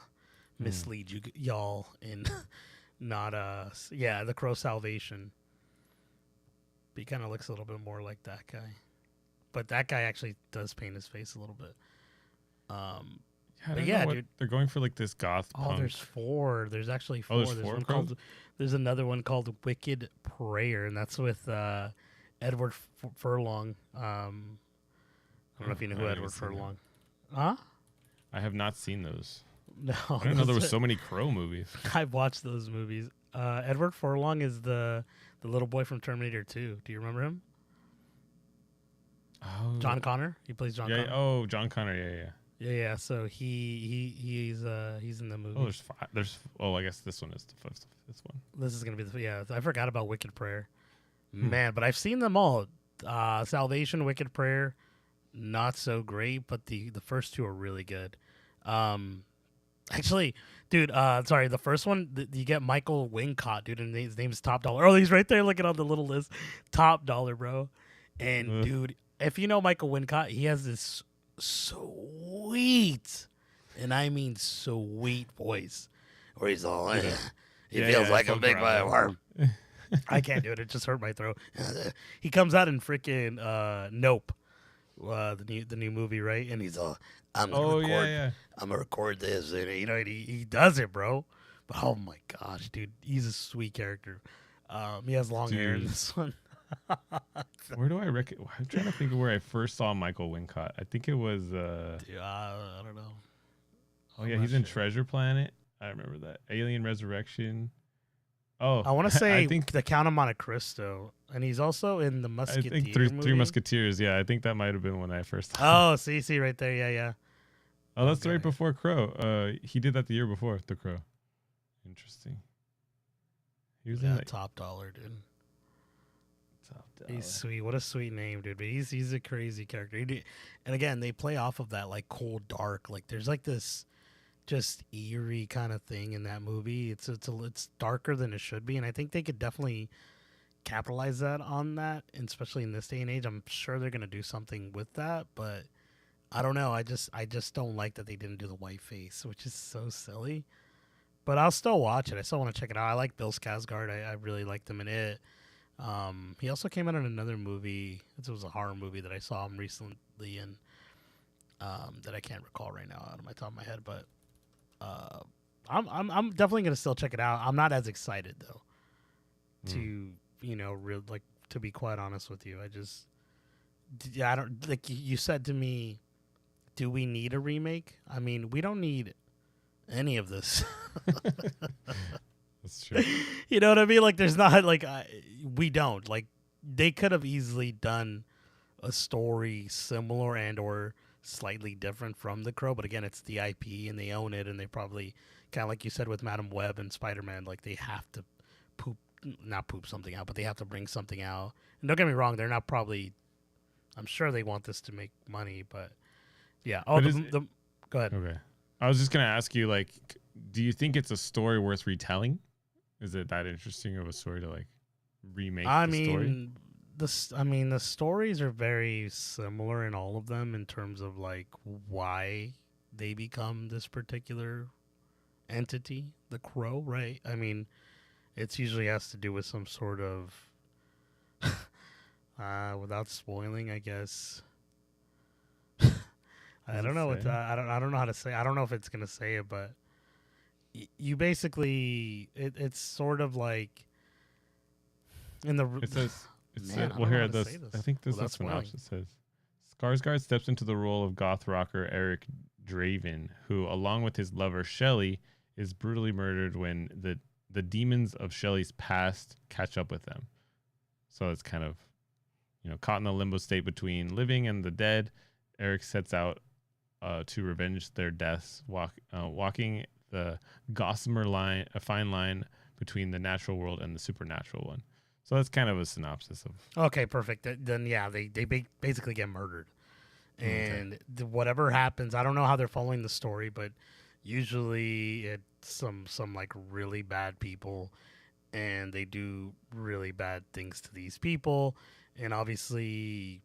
mislead y'all in not the Crow Salvation. He kind of looks a little bit more like that guy. But that guy actually does paint his face a little bit. Dude, they're going for like this goth punk. There's 4. There's actually 4. There's 4. There's another one called Wicked Prayer, and that's with Edward Furlong. I don't know if you know who Edward Furlong. Huh? I have not seen those. No, I didn't know there was so many Crow movies. I've watched those movies. Edward Furlong is the little boy from Terminator 2. Do you remember him? Oh, John Connor. He plays John Connor. Oh, John Connor. Yeah. Yeah. So he's in the movie. Oh, there's 5. I guess this one is the fifth one. This is gonna be I forgot about Wicked Prayer. Man, but I've seen them all. Salvation, Wicked Prayer, not so great, but the first 2 are really good. Actually, dude, sorry, the first one, you get Michael Wincott, dude, and his name is Top Dollar. Oh, he's right there looking on the little list. Top Dollar, bro. And, dude, if you know Michael Wincott, he has this sweet, and I mean sweet voice, where he's all, he feels like a big worm. I can't do it. It just hurt my throat. He comes out in freaking Nope, the new movie, right? And he's all, I'm gonna record this, and he does it, bro. But oh my gosh, dude, he's a sweet character. He has long hair in this one. Where do I reckon? I'm trying to think of where I first saw Michael Wincott. I think it was. Dude, I don't know. Oh yeah, he's in Treasure Planet. I remember that. Alien Resurrection. Oh, I want to say The Count of Monte Cristo, and he's also in the Musketeer. I think Three Musketeers. Yeah, I think that might have been when I first. Oh, see right there. Yeah. Oh, that's right before Crow. He did that the year before The Crow. Interesting. He was in Top Dollar, dude. Top Dollar. He's sweet. What a sweet name, dude. But he's a crazy character. And again, they play off of that like cold dark. Like there's like this just eerie kind of thing in that movie. It's darker than it should be, and I think they could definitely capitalize on that, and especially in this day and age. I'm sure they're gonna do something with that, but I don't know. I just don't like that they didn't do the white face, which is so silly. But I'll still watch it. I still want to check it out. I like Bill Skarsgård. I really liked him in it. He also came out in another movie. It was a horror movie that I saw him recently in, that I can't recall right now out of my top of my head, but. I'm definitely gonna still check it out. I'm not as excited though. To to be quite honest with you, I don't like you said to me. Do we need a remake? I mean, we don't need any of this. That's true. You know what I mean? Like, there's not like we don't like. They could have easily done a story similar and or slightly different from The Crow, but again, it's the IP and they own it, and they probably kind of like you said with Madam Web and Spider-Man, like they have to not poop something out, but they have to bring something out. And don't get me wrong, they're not probably. I'm sure they want this to make money, but yeah. Oh, go ahead. Okay, I was just gonna ask you, like, do you think it's a story worth retelling? Is it that interesting of a story to like remake? Story? The stories are very similar in all of them in terms of like why they become this particular entity, the Crow, right? I mean, it's usually has to do with some sort of, without spoiling, I guess. I don't know what I don't know how to say. I don't know if it's gonna say it, but you basically it's sort of like in the. It says. Here it does. I think this is synopsis. It says Skarsgård steps into the role of goth rocker Eric Draven, who, along with his lover Shelley, is brutally murdered when the demons of Shelley's past catch up with them. So it's kind of, caught in a limbo state between living and the dead. Eric sets out to revenge their deaths, walking the gossamer line, a fine line between the natural world and the supernatural one. So that's kind of a synopsis of. Okay, perfect. Then yeah, they basically get murdered, and whatever happens, I don't know how they're following the story, but usually it's some like really bad people, and they do really bad things to these people, and obviously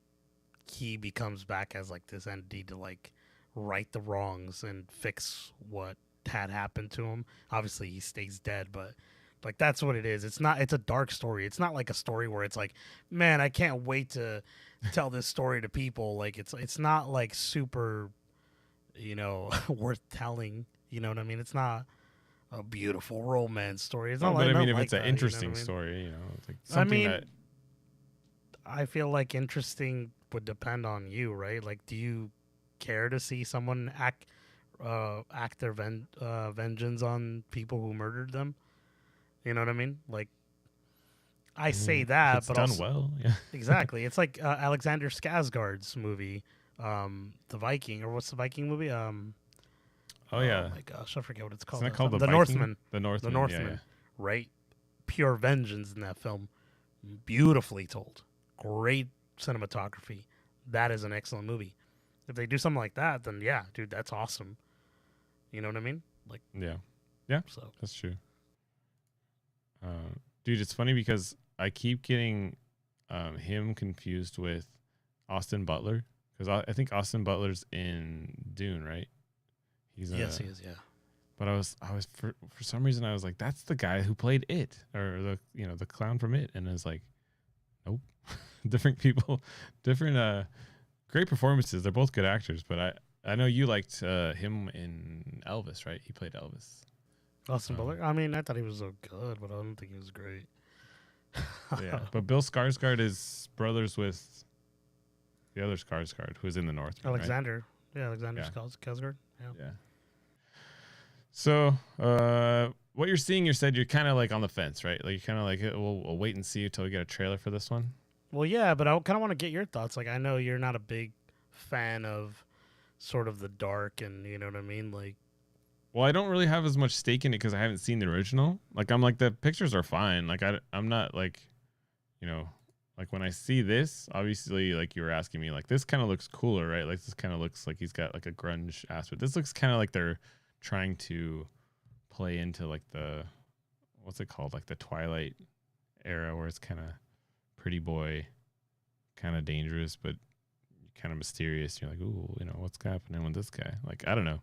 he becomes back as like this entity to like right the wrongs and fix what had happened to him. Obviously he stays dead, but Like that's what it is. It's not. It's a dark story. It's not like a story where it's like, man, I can't wait to tell this story to people. Like it's not like super, worth telling. You know what I mean? It's not a beautiful romance story. It's not but like, I mean, if like it's an that, interesting what I mean? story, it's like something that. I feel like interesting would depend on you, right? Like, do you care to see someone act their vengeance on people who murdered them? You know what I mean? Like, I say If that, it's but done also well, yeah. exactly. It's like Alexander Skarsgård's movie, The Viking, or what's the Viking movie? Oh yeah. My gosh, I forget what it's called. Isn't that called The Northman? The Northman. The Northman, Yeah. right? Pure vengeance in that film, beautifully told, great cinematography. That is an excellent movie. If they do something like that, then yeah, dude, that's awesome. You know what I mean? Like, yeah, so that's true. Dude, it's funny because I keep getting him confused with Austin Butler, because I think Austin Butler's in Dune, right? Yes, he is. Yeah. But I was for some reason I was like, that's the guy who played It, or the clown from It, and I was like, nope, different people, different great performances. They're both good actors, but I know you liked him in Elvis, right? He played Elvis. Austin Butler. I mean, I thought he was so good, but I don't think he was great. Yeah, but Bill Skarsgård is brothers with the other Skarsgård, who's in the North. Alexander. Right? Yeah, Alexander Skarsgård. Yeah. So, what you're seeing, you said you're kind of like on the fence, right? Like you're kind of like, we'll wait and see until we get a trailer for this one. Well, yeah, but I kind of want to get your thoughts. Like, I know you're not a big fan of sort of the dark, and you know what I mean. Like, well, I don't really have as much stake in it because I haven't seen the original. Like, I'm like, the pictures are fine. Like, I'm not like, like when I see this, obviously, like you were asking me, like this kind of looks cooler, right? Like this kind of looks like he's got like a grunge aspect. This looks kind of like they're trying to play into like what's it called? Like the Twilight era, where it's kind of pretty boy, kind of dangerous, but kind of mysterious. You're like, ooh, what's happening with this guy? Like, I don't know.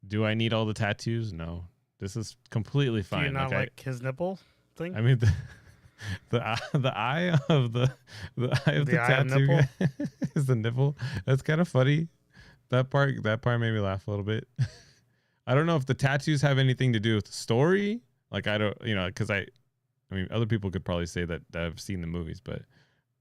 Do I need all the tattoos? No. This is completely fine. Do you not like his nipple thing? I mean, the eye of the eye of the tattoo guy is the nipple. That's kind of funny. That part made me laugh a little bit. I don't know if the tattoos have anything to do with the story. Like, I don't, because I mean, other people could probably say that have seen the movies, but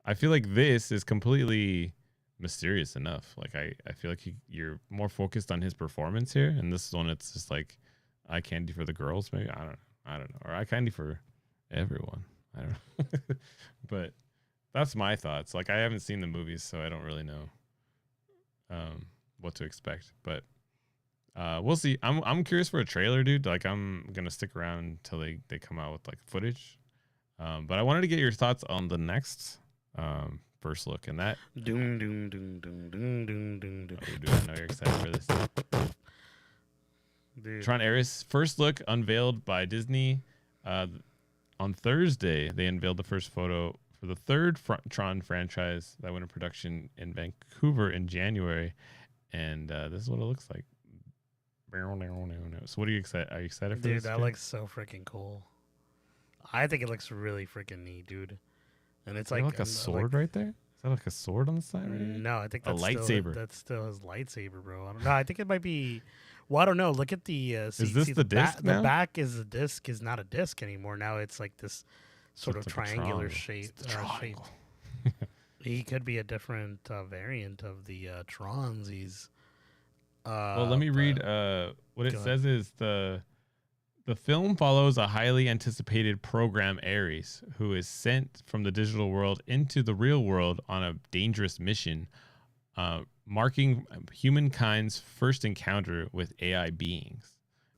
I feel like this is completely mysterious enough. Like, I feel like you're more focused on his performance here, and this one, it's just like eye candy for the girls, maybe. I don't know, or eye candy for everyone. I don't know. But that's my thoughts. Like, I haven't seen the movies, so I don't really know what to expect. But we'll see. I'm curious for a trailer, dude. Like, I'm gonna stick around until they come out with like footage. But I wanted to get your thoughts on the next first look, and that. Doom, doom, doom, doom, doom, doom, doom, doom. Oh, dude, I know you're excited for this. Dude. Tron Ares first look unveiled by Disney. On Thursday, they unveiled the first photo for the third Tron franchise that went into production in Vancouver in January, and this is what it looks like. So, what are you excited? Are you excited for this? Dude, that looks so freaking cool. I think it looks really freaking neat, dude. And it's like a sword right there. Is that like a sword on the side? Right? No, I think that's a lightsaber. That's still his lightsaber, bro. I don't know. I think it might be. Well, I don't know. Look at the. Is this the disc now? The back is the disc is not a disc anymore. Now it's like this sort of triangular shape. He could be a different variant of the Trons. He's. Well, let me read. What it says is the film follows a highly anticipated program Ares, who is sent from the digital world into the real world on a dangerous mission, marking humankind's first encounter with AI beings.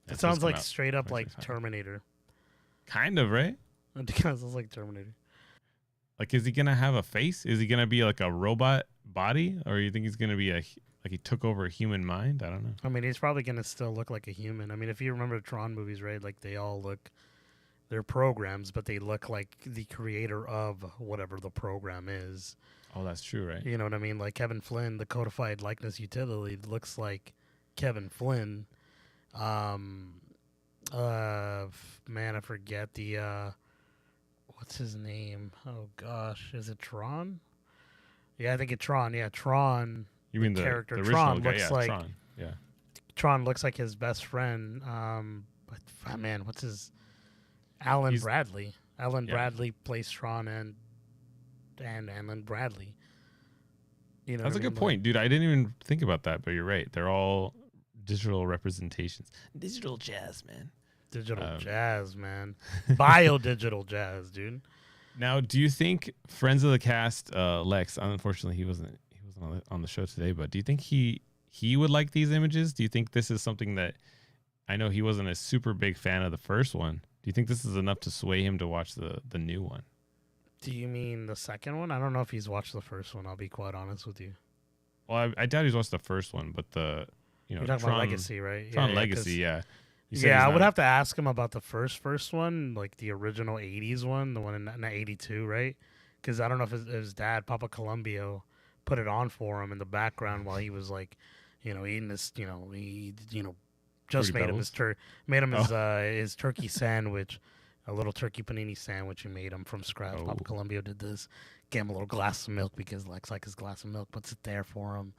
It sounds like straight up like Terminator. Kind of, right? It sounds like Terminator. Like, is he gonna have a face? Is he gonna be like a robot body, or you think he's gonna be like he took over a human mind? I don't know. I mean, he's probably gonna still look like a human. I mean, if you remember the Tron movies, right? Like, they all look, they're programs, but they look like the creator of whatever the program is. Oh, that's true, right? You know what I mean? Like Kevin Flynn, the codified likeness utility looks like Kevin Flynn. man, I forget the what's his name? Oh gosh, is it Tron? Yeah, I think it's Tron. Yeah, Tron. You mean the character the Tron guy? looks Yeah, like Tron. Yeah. Tron looks like his best friend. But man, what's his Alan Bradley? Alan Bradley plays Tron and Alan Bradley. You know, that's a good point, dude. I didn't even think about that, but you're right. They're all digital representations. Digital jazz, man. Digital jazz, man. Bio-digital jazz, dude. Now, do you think friends of the cast, Lex? Unfortunately, he wasn't on the show today. But do you think he would like these images? Do you think this is something that I know he wasn't a super big fan of the first one? Do you think this is enough to sway him to watch the new one? Do you mean the second one? I don't know if he's watched the first one. I'll be quite honest with you. Well, I doubt he's watched the first one, but you're talking about Legacy, right? Tron Legacy, yeah. Yeah, I would have to ask him about the first one, like the original 80s one, the one in 82, right? Because I don't know if his dad, Papa Columbio, put it on for him in the background while he was like, eating this, he, just made him his turkey sandwich, a little turkey panini sandwich he made him from scratch. Papa Columbio did this, gave him a little glass of milk because Lex likes his glass of milk, puts it there for him.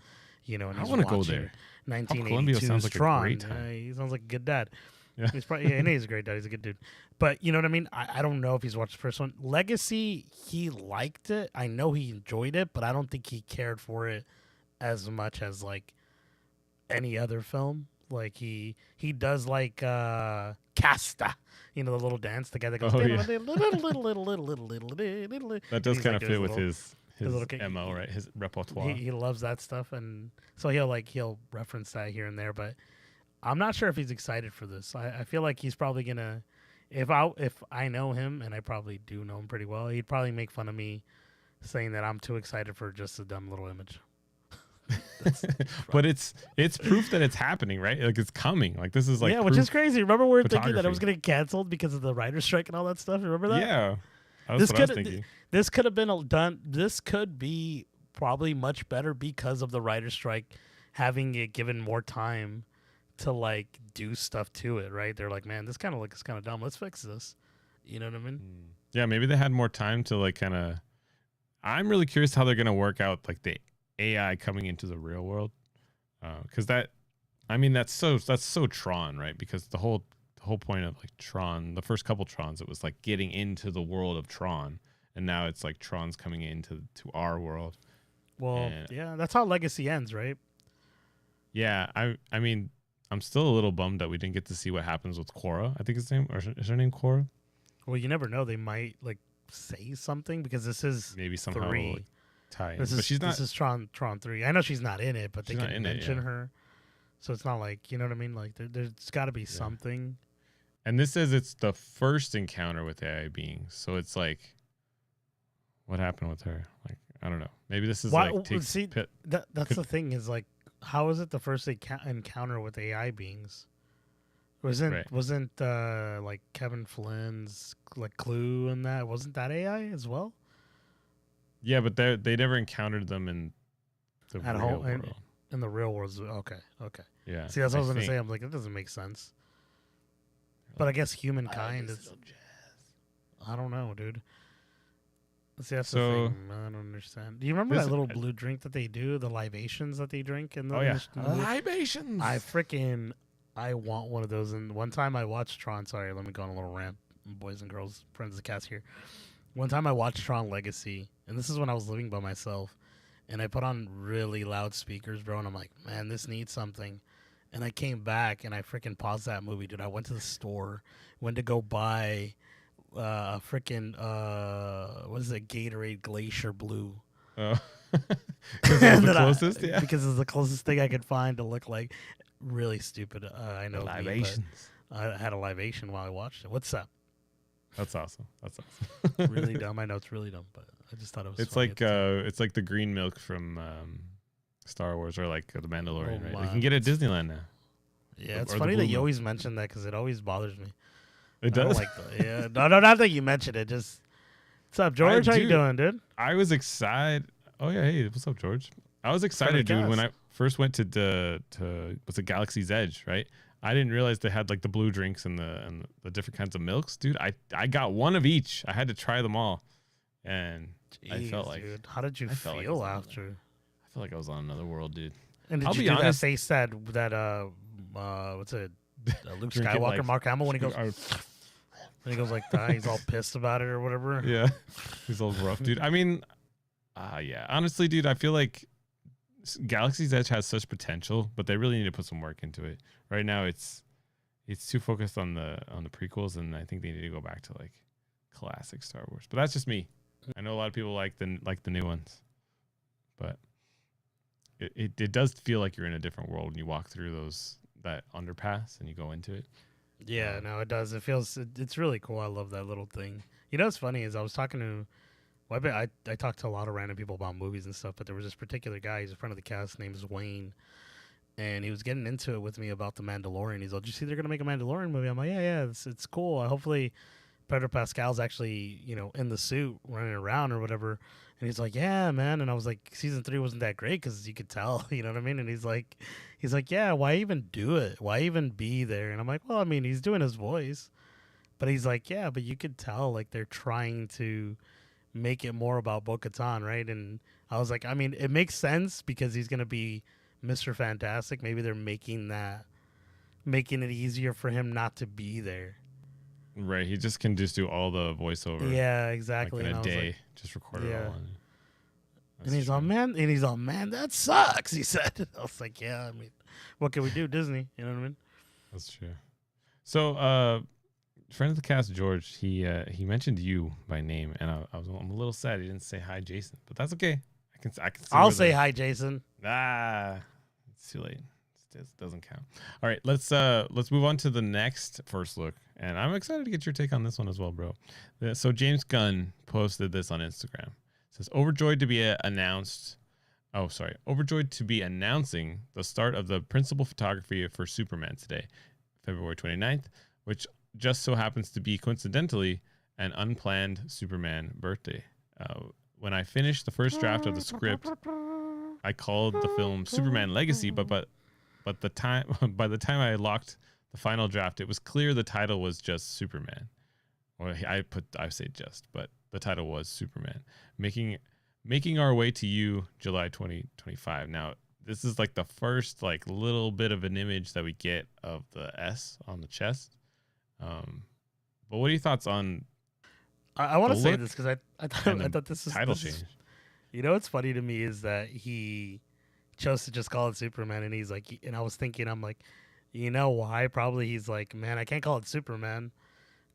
And I want to go there. 1982's Tron. He sounds like a good dad. Yeah. He's probably, and he's a great dad. He's a good dude. But you know what I mean? I don't know if he's watched the first one. Legacy, he liked it. I know he enjoyed it, but I don't think he cared for it as much as like any other film. Like he does like Casta, the little dance, the guy that goes little. That does kind of fit with his MO, right? His repertoire. He loves that stuff, and so he'll reference that here and there. But I'm not sure if he's excited for this. I feel like he's probably gonna, if I know him, and I probably do know him pretty well, he'd probably make fun of me saying that I'm too excited for just a dumb little image. But it's proof that it's happening, right? Like it's coming. Like this is like which is crazy. Remember we were thinking that it was gonna get canceled because of the writer's strike and all that stuff. Remember that? Yeah, that's what I was thinking. This could have been done. This could be probably much better because of the writer's strike, having it given more time to like do stuff to it. Right? They're like, man, this kind of looks kind of dumb. Let's fix this. You know what I mean? Yeah, maybe they had more time to like kind of. I'm really curious how they're gonna work out like the AI coming into the real world, because that's so Tron, right? Because the whole point of like Tron, the first couple Trons, it was like getting into the world of Tron, and now it's like Tron's coming into our world. Well, yeah, that's how Legacy ends, right? Yeah, I mean, I'm still a little bummed that we didn't get to see what happens with Cora. I think his name, or is her name Cora? Well, you never know; they might like say something because this is maybe somehow. 3. Like, tied. This is Tron 3. I know she's not in it, but they can mention her. So it's not like, you know what I mean? Like there's got to be something. And this says it's the first encounter with AI beings. So it's like, what happened with her? Like, I don't know. Maybe this is that's the thing is like, how is it the first encounter with AI beings? Wasn't like Kevin Flynn's like Clue and that? Wasn't that AI as well? Yeah, but they never encountered them in the real world. In the real world, okay. Yeah. See, that's what I was gonna say. I'm like, that doesn't make sense. But I guess humankind is. I don't know, dude. See, that's the thing. I don't understand. Do you remember that little blue drink that they do? The libations that they drink in the. Oh yeah, libations. I want one of those. And one time I watched Tron. Sorry, let me go on a little rant, boys and girls, friends of the cast here. One time I watched Tron Legacy, and this is when I was living by myself, and I put on really loud speakers, bro, and I'm like, man, this needs something. And I came back, and I freaking paused that movie, dude. I went to the store, went to go buy a freaking, what is it, Gatorade Glacier Blue. Oh. Because it was the closest? Yeah. Because it's the closest thing I could find to look like really stupid. I know. Libations. I had a libation while I watched it. What's up? That's awesome. Really dumb. I know it's really dumb, but I just thought it was. It's funny. It's like the green milk from Star Wars or like the Mandalorian, right? You can get it at Disneyland now. Yeah, it's funny that you always mention that because it always bothers me. It does. No, not that you mention it. Just what's up, George? How you doing, dude? I was excited. Oh yeah, hey, what's up, George? I was excited, dude, when I first went to was it Galaxy's Edge, right? I didn't realize they had like the blue drinks and the different kinds of milks, dude. I got one of each. I had to try them all, and Jeez, I felt like, dude, how did you feel after? I felt like I was on another world, dude. And did you do that face that what's it? Luke Skywalker, like, Mark Hamill when he goes. And he goes like that. He's all pissed about it or whatever. Yeah, he's all rough, dude. I mean, yeah. Honestly, dude, I feel like Galaxy's Edge has such potential, but they really need to put some work into it. Right now, it's too focused on the prequels, and I think they need to go back to like classic Star Wars. But that's just me. I know a lot of people like the new ones, but it does feel like you're in a different world when you walk through that underpass and you go into it. Yeah, no, it does. It's really cool. I love that little thing. You know what's funny is I was talking to. Well, I talked to a lot of random people about movies and stuff, but there was this particular guy. He's a friend of the cast. Named Wayne, and he was getting into it with me about the Mandalorian. He's like, "Did you see they're gonna make a Mandalorian movie?" I'm like, "Yeah, it's cool. Hopefully, Pedro Pascal's actually in the suit running around or whatever." And he's like, "Yeah, man." And I was like, "Season 3 wasn't that great because you could tell, you know what I mean?" And he's like, "Yeah, why even do it? Why even be there?" And I'm like, "Well, I mean, he's doing his voice," but he's like, "Yeah, but you could tell like they're trying to." Make it more about Bo-Katan, right? And I was like, I mean, it makes sense because he's gonna be Mr. Fantastic. Maybe they're making it easier for him not to be there. Right, he just can do all the voiceover. Yeah, exactly. Like in a day, like, just record it all. And he's all, man, that sucks. He said. I was like, yeah, I mean, what can we do, Disney? You know what I mean? That's true. So, friend of the cast, George, he mentioned you by name, and I'm a little sad he didn't say hi, Jason, but that's okay. I can. I'll say hi, Jason. It's too late. It doesn't count. All right, let's move on to the next first look, and I'm excited to get your take on this one as well, bro. So James Gunn posted this on Instagram. It says overjoyed to be announcing the start of the principal photography for Superman today, February 29th, which just so happens to be coincidentally an unplanned Superman birthday. When I finished the first draft of the script, I called the film Superman Legacy, but by the time I locked the final draft, it was clear the title was just Superman. Or I say just, but the title was Superman. Making our way to you, July 2025. Now, this is like the first like little bit of an image that we get of the S on the chest. But what are your thoughts on? I want to say this because I thought this was title change. You know what's funny to me is that he chose to just call it Superman, and he's like, and I was thinking, I'm like, you know why? Probably he's like, man, I can't call it Superman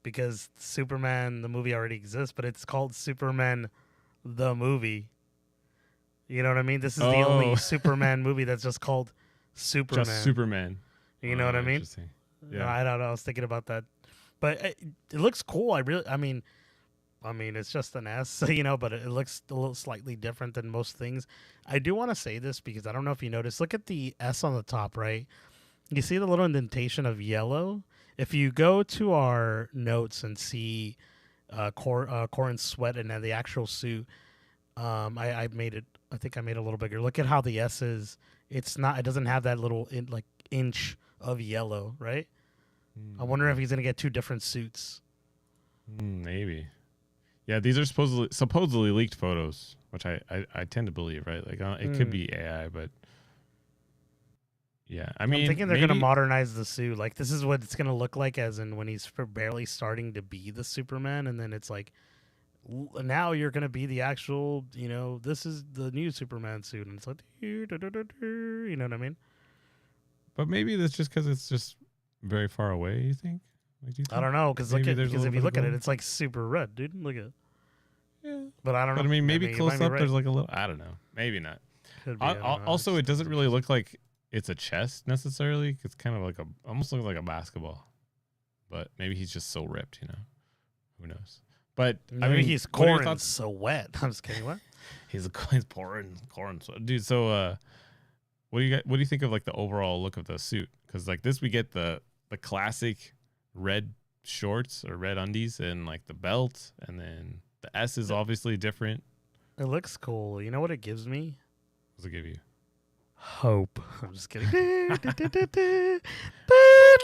because Superman the movie already exists, but it's called Superman the movie. You know what I mean? This is the only Superman movie that's just called Superman. Just Superman. You know what I mean? Yeah, I don't know. I was thinking about that, but it looks cool. I mean, it's just an S, but it looks a little slightly different than most things. I do want to say this because I don't know if you noticed. Look at the S on the top, right? You see the little indentation of yellow? If you go to our notes and see Corin's sweat and the actual suit, I made it. I think I made it a little bigger. Look at how the S is. It doesn't have that little inch of yellow, right? I wonder if he's gonna get two different suits. Maybe. Yeah, these are supposedly leaked photos, which I tend to believe, right? Like it could be AI, but yeah, I mean, I'm thinking they're gonna modernize the suit. Like this is what it's gonna look like, as in when he's barely starting to be the Superman, and then it's like now you're gonna be the actual, this is the new Superman suit, and it's like, you know what I mean? But maybe that's just because it's just very far away. You think? I don't know, because if you look at it, it's like super red, dude. Look at it. Yeah, but I don't know. But I mean, maybe close up, there's like a little. I don't know. Maybe not. Also, it doesn't really look like it's a chest necessarily. It's kind of like almost looks like a basketball. But maybe he's just so ripped, Who knows? But maybe he's Corin so wet. I'm just kidding. What? he's Corin. Dude. So, what do you think of like the overall look of the suit? Because like this, we get the classic red shorts or red undies and like the belt, and then the S is obviously different. It looks cool. You know what it gives me? What does it give you? Hope. I'm just kidding.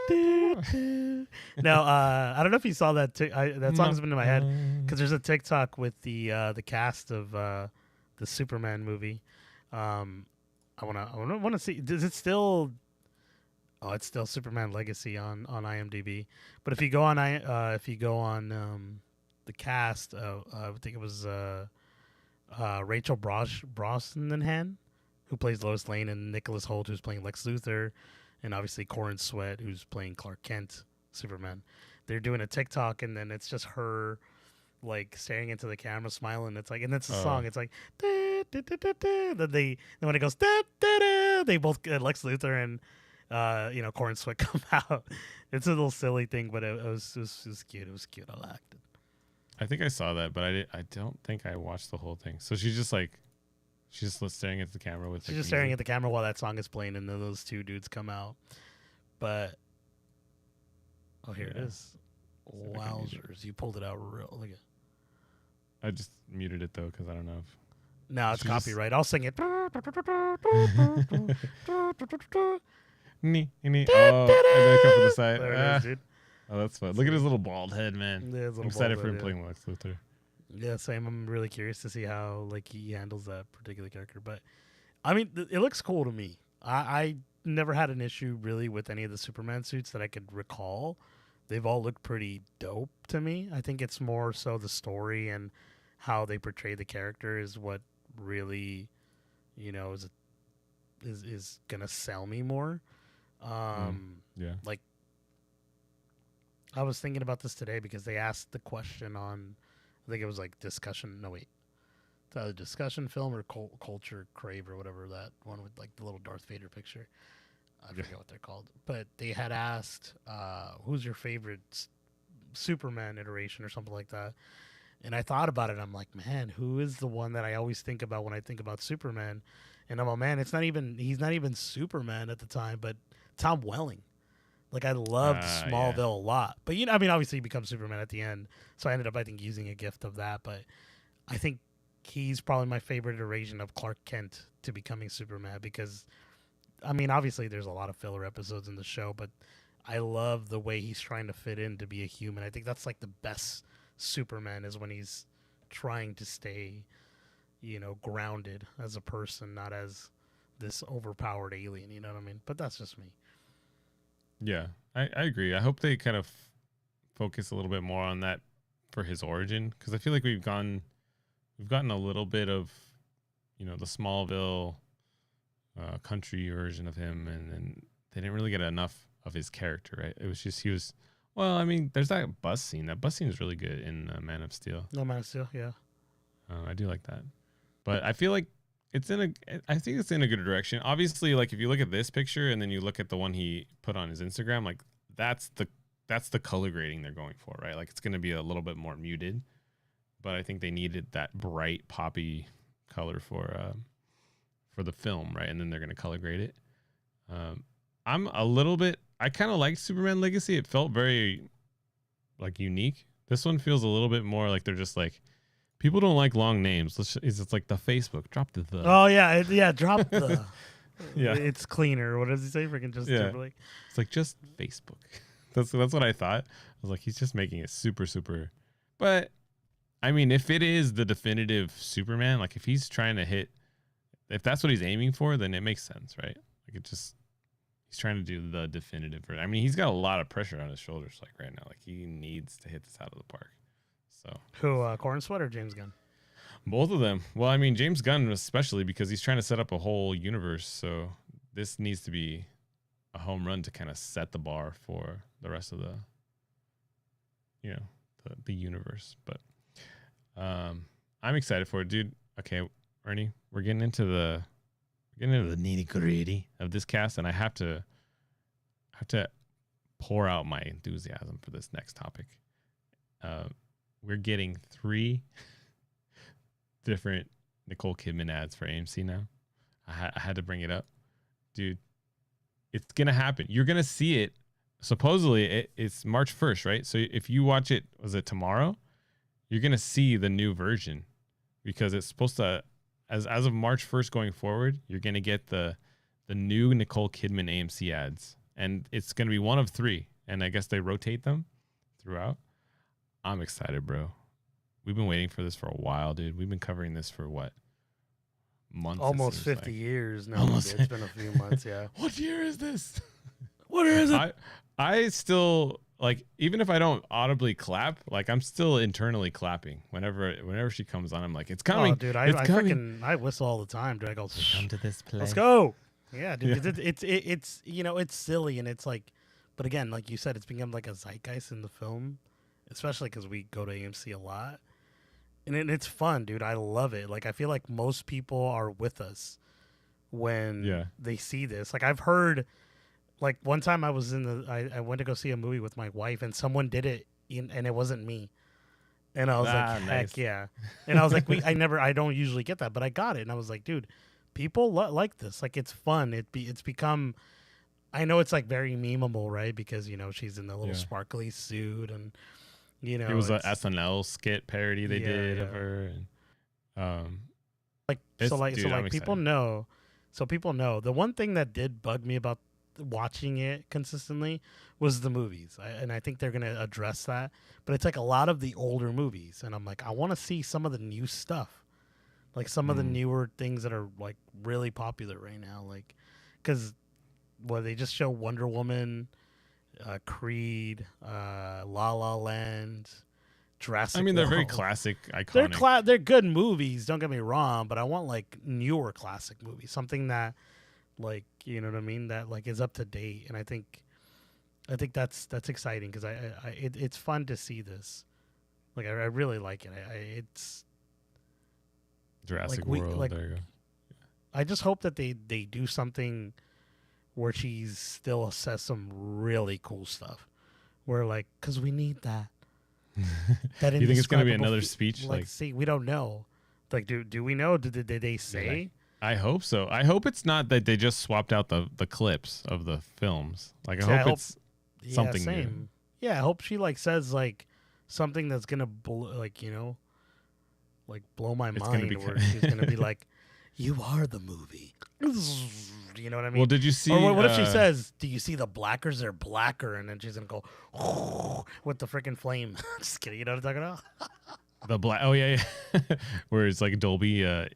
No, I don't know if you saw that. That song's been in my head because there's a TikTok with the cast of the Superman movie. I wanna see. Does it still? Oh, it's still Superman Legacy on IMDb. But if you go on the cast, I think it was Rachel Brosnahan, who plays Lois Lane, and Nicholas Hoult, who's playing Lex Luthor, and obviously Corin Sweat, who's playing Clark Kent, Superman. They're doing a TikTok, and then it's just her, like, staring into the camera, smiling. It's like, and it's a song. It's like, da, da, da, da, da. Then when it goes, da, da, da, they both, Lex Luthor and Corin Sweat come out. It's a little silly thing, but it was cute. It was cute. I liked it. I think I saw that, but I don't think I watched the whole thing. So she's just staring at the camera with. She's just staring at the camera while that song is playing, and then those two dudes come out. But here it is. Wowzers! You pulled it out real. Look at. I just muted it though because I don't know if. No, it's copyright. I'll sing it. Oh, and then I come from the side. There it is, dude. Oh, that's fun. Look at his little bald head, man. Yeah, I'm excited for him playing Lex Luthor. Yeah, same. I'm really curious to see how he handles that particular character. But I mean, it looks cool to me. I never had an issue really with any of the Superman suits that I could recall. They've all looked pretty dope to me. I think it's more so the story and how they portray the character is what really, is gonna sell me more. Yeah. Like, I was thinking about this today because they asked the question on, I think it was like discussion. No, wait. It's either discussion film or culture crave or whatever, that one with like the little Darth Vader picture. I forget what they're called. But they had asked, who's your favorite Superman iteration or something like that. And I thought about it. I'm like, man, who is the one that I always think about when I think about Superman? And I'm like, man, he's not even Superman at the time, but Tom Welling. Like, I loved Smallville a lot. But, obviously he becomes Superman at the end. So I ended up, I think, using a gift of that. But I think he's probably my favorite iteration of Clark Kent to becoming Superman because, obviously there's a lot of filler episodes in the show, but I love the way he's trying to fit in to be a human. I think that's, like, the best Superman is when he's trying to stay, grounded as a person, not as this overpowered alien, you know what I mean? But that's just me. Yeah, I agree. I hope they kind of focus a little bit more on that for his origin, because I feel like we've gotten a little bit of, the Smallville country version of him, and then they didn't really get enough of his character, right? It was just there's that bus scene. That bus scene is really good in Man of Steel. No, Man of Steel, yeah. I do like that, but I feel like I think it's in a good direction. Obviously, like if you look at this picture and then you look at the one he put on his Instagram, like that's the color grading they're going for, right? Like it's going to be a little bit more muted, but I think they needed that bright poppy color for the film, right? And then they're going to color grade it. I kind of liked Superman Legacy. It felt very like unique. This one feels a little bit more like they're just like, people don't like long names. It's like the Facebook. Drop the. Oh yeah, drop the. Yeah, it's cleaner. What does he say? Freaking just Timberlake. It's like just Facebook. That's what I thought. I was like, he's just making it super super. But if it is the definitive Superman, like if he's trying to hit, if that's what he's aiming for, then it makes sense, right? Like he's trying to do the definitive. He's got a lot of pressure on his shoulders, like right now. Like he needs to hit this out of the park. So who, Corin Sweat or James Gunn? Both of them. Well, James Gunn especially because he's trying to set up a whole universe. So this needs to be a home run to kind of set the bar for the rest of the universe. But I'm excited for it, dude. Okay, Ernie, we're getting into the nitty-gritty of this cast, and I have to pour out my enthusiasm for this next topic. We're getting 3 different Nicole Kidman ads for AMC now. I had to bring it up. Dude, it's going to happen. You're going to see it. Supposedly, it's March 1st, right? So if you watch it, was it tomorrow? You're going to see the new version because it's supposed to, as of March 1st going forward, you're going to get the new Nicole Kidman AMC ads. and it's going to be one of 3. And I guess they rotate them throughout. I'm excited, bro. We've been waiting for this for a while, dude. We've been covering this for what? Months. Almost 50 years now. It's been a few months, yeah. What year is this? What year is it? I still, like, even if I don't audibly clap, like, I'm still internally clapping whenever she comes on. I'm like, it's coming. Oh, dude, I whistle all the time. Dude, I go, come to this place. Let's go. Yeah, dude. Yeah. It's it's silly, and it's like, but again, like you said, it's become like a zeitgeist in the film, especially because we go to AMC a lot. And it's fun, dude. I love it. Like, I feel like most people are with us when they see this. Like, I've heard, like, one time I was I went to go see a movie with my wife, and someone did it, and it wasn't me. And I was like, heck yeah. And I was like, I don't usually get that, but I got it. And I was like, dude, people like this. Like, it's fun. It's become, I know it's like very memeable, right? Because, she's in the little sparkly suit, and, it was an SNL skit parody they did of her. And, people know. So people know. The one thing that did bug me about watching it consistently was the movies. And I think they're going to address that. But it's like a lot of the older movies. And I'm like, I want to see some of the new stuff. Like some of the newer things that are like really popular right now. Like, because they just show Wonder Woman, Creed, La La Land, Jurassic World. They're very classic, iconic. They're good movies, don't get me wrong, but I want like newer classic movies, something that, like, you know what I mean, that like is up to date. And I think that's exciting because it's fun to see this. Like, I really like it. It's Jurassic World. There you go. I just hope that they do something where she still says some really cool stuff. Where, like, because we need that. That you think it's going to be another speech? Like, see, we don't know. Like, do we know? Did they say? I hope so. I hope it's not that they just swapped out the clips of the films. Like, I hope it's something new. Yeah, I hope she, like, says, like, something that's going to, blow my mind. Where she's going to be like, you are the movie. You know what I mean? Well, did you see? Or what if she says, "Do you see the blackers? They're blacker," and then she's gonna go with the freaking flame. Just kidding. You know what I'm talking about? The black. Oh yeah. Where it's like Dolby. Dude,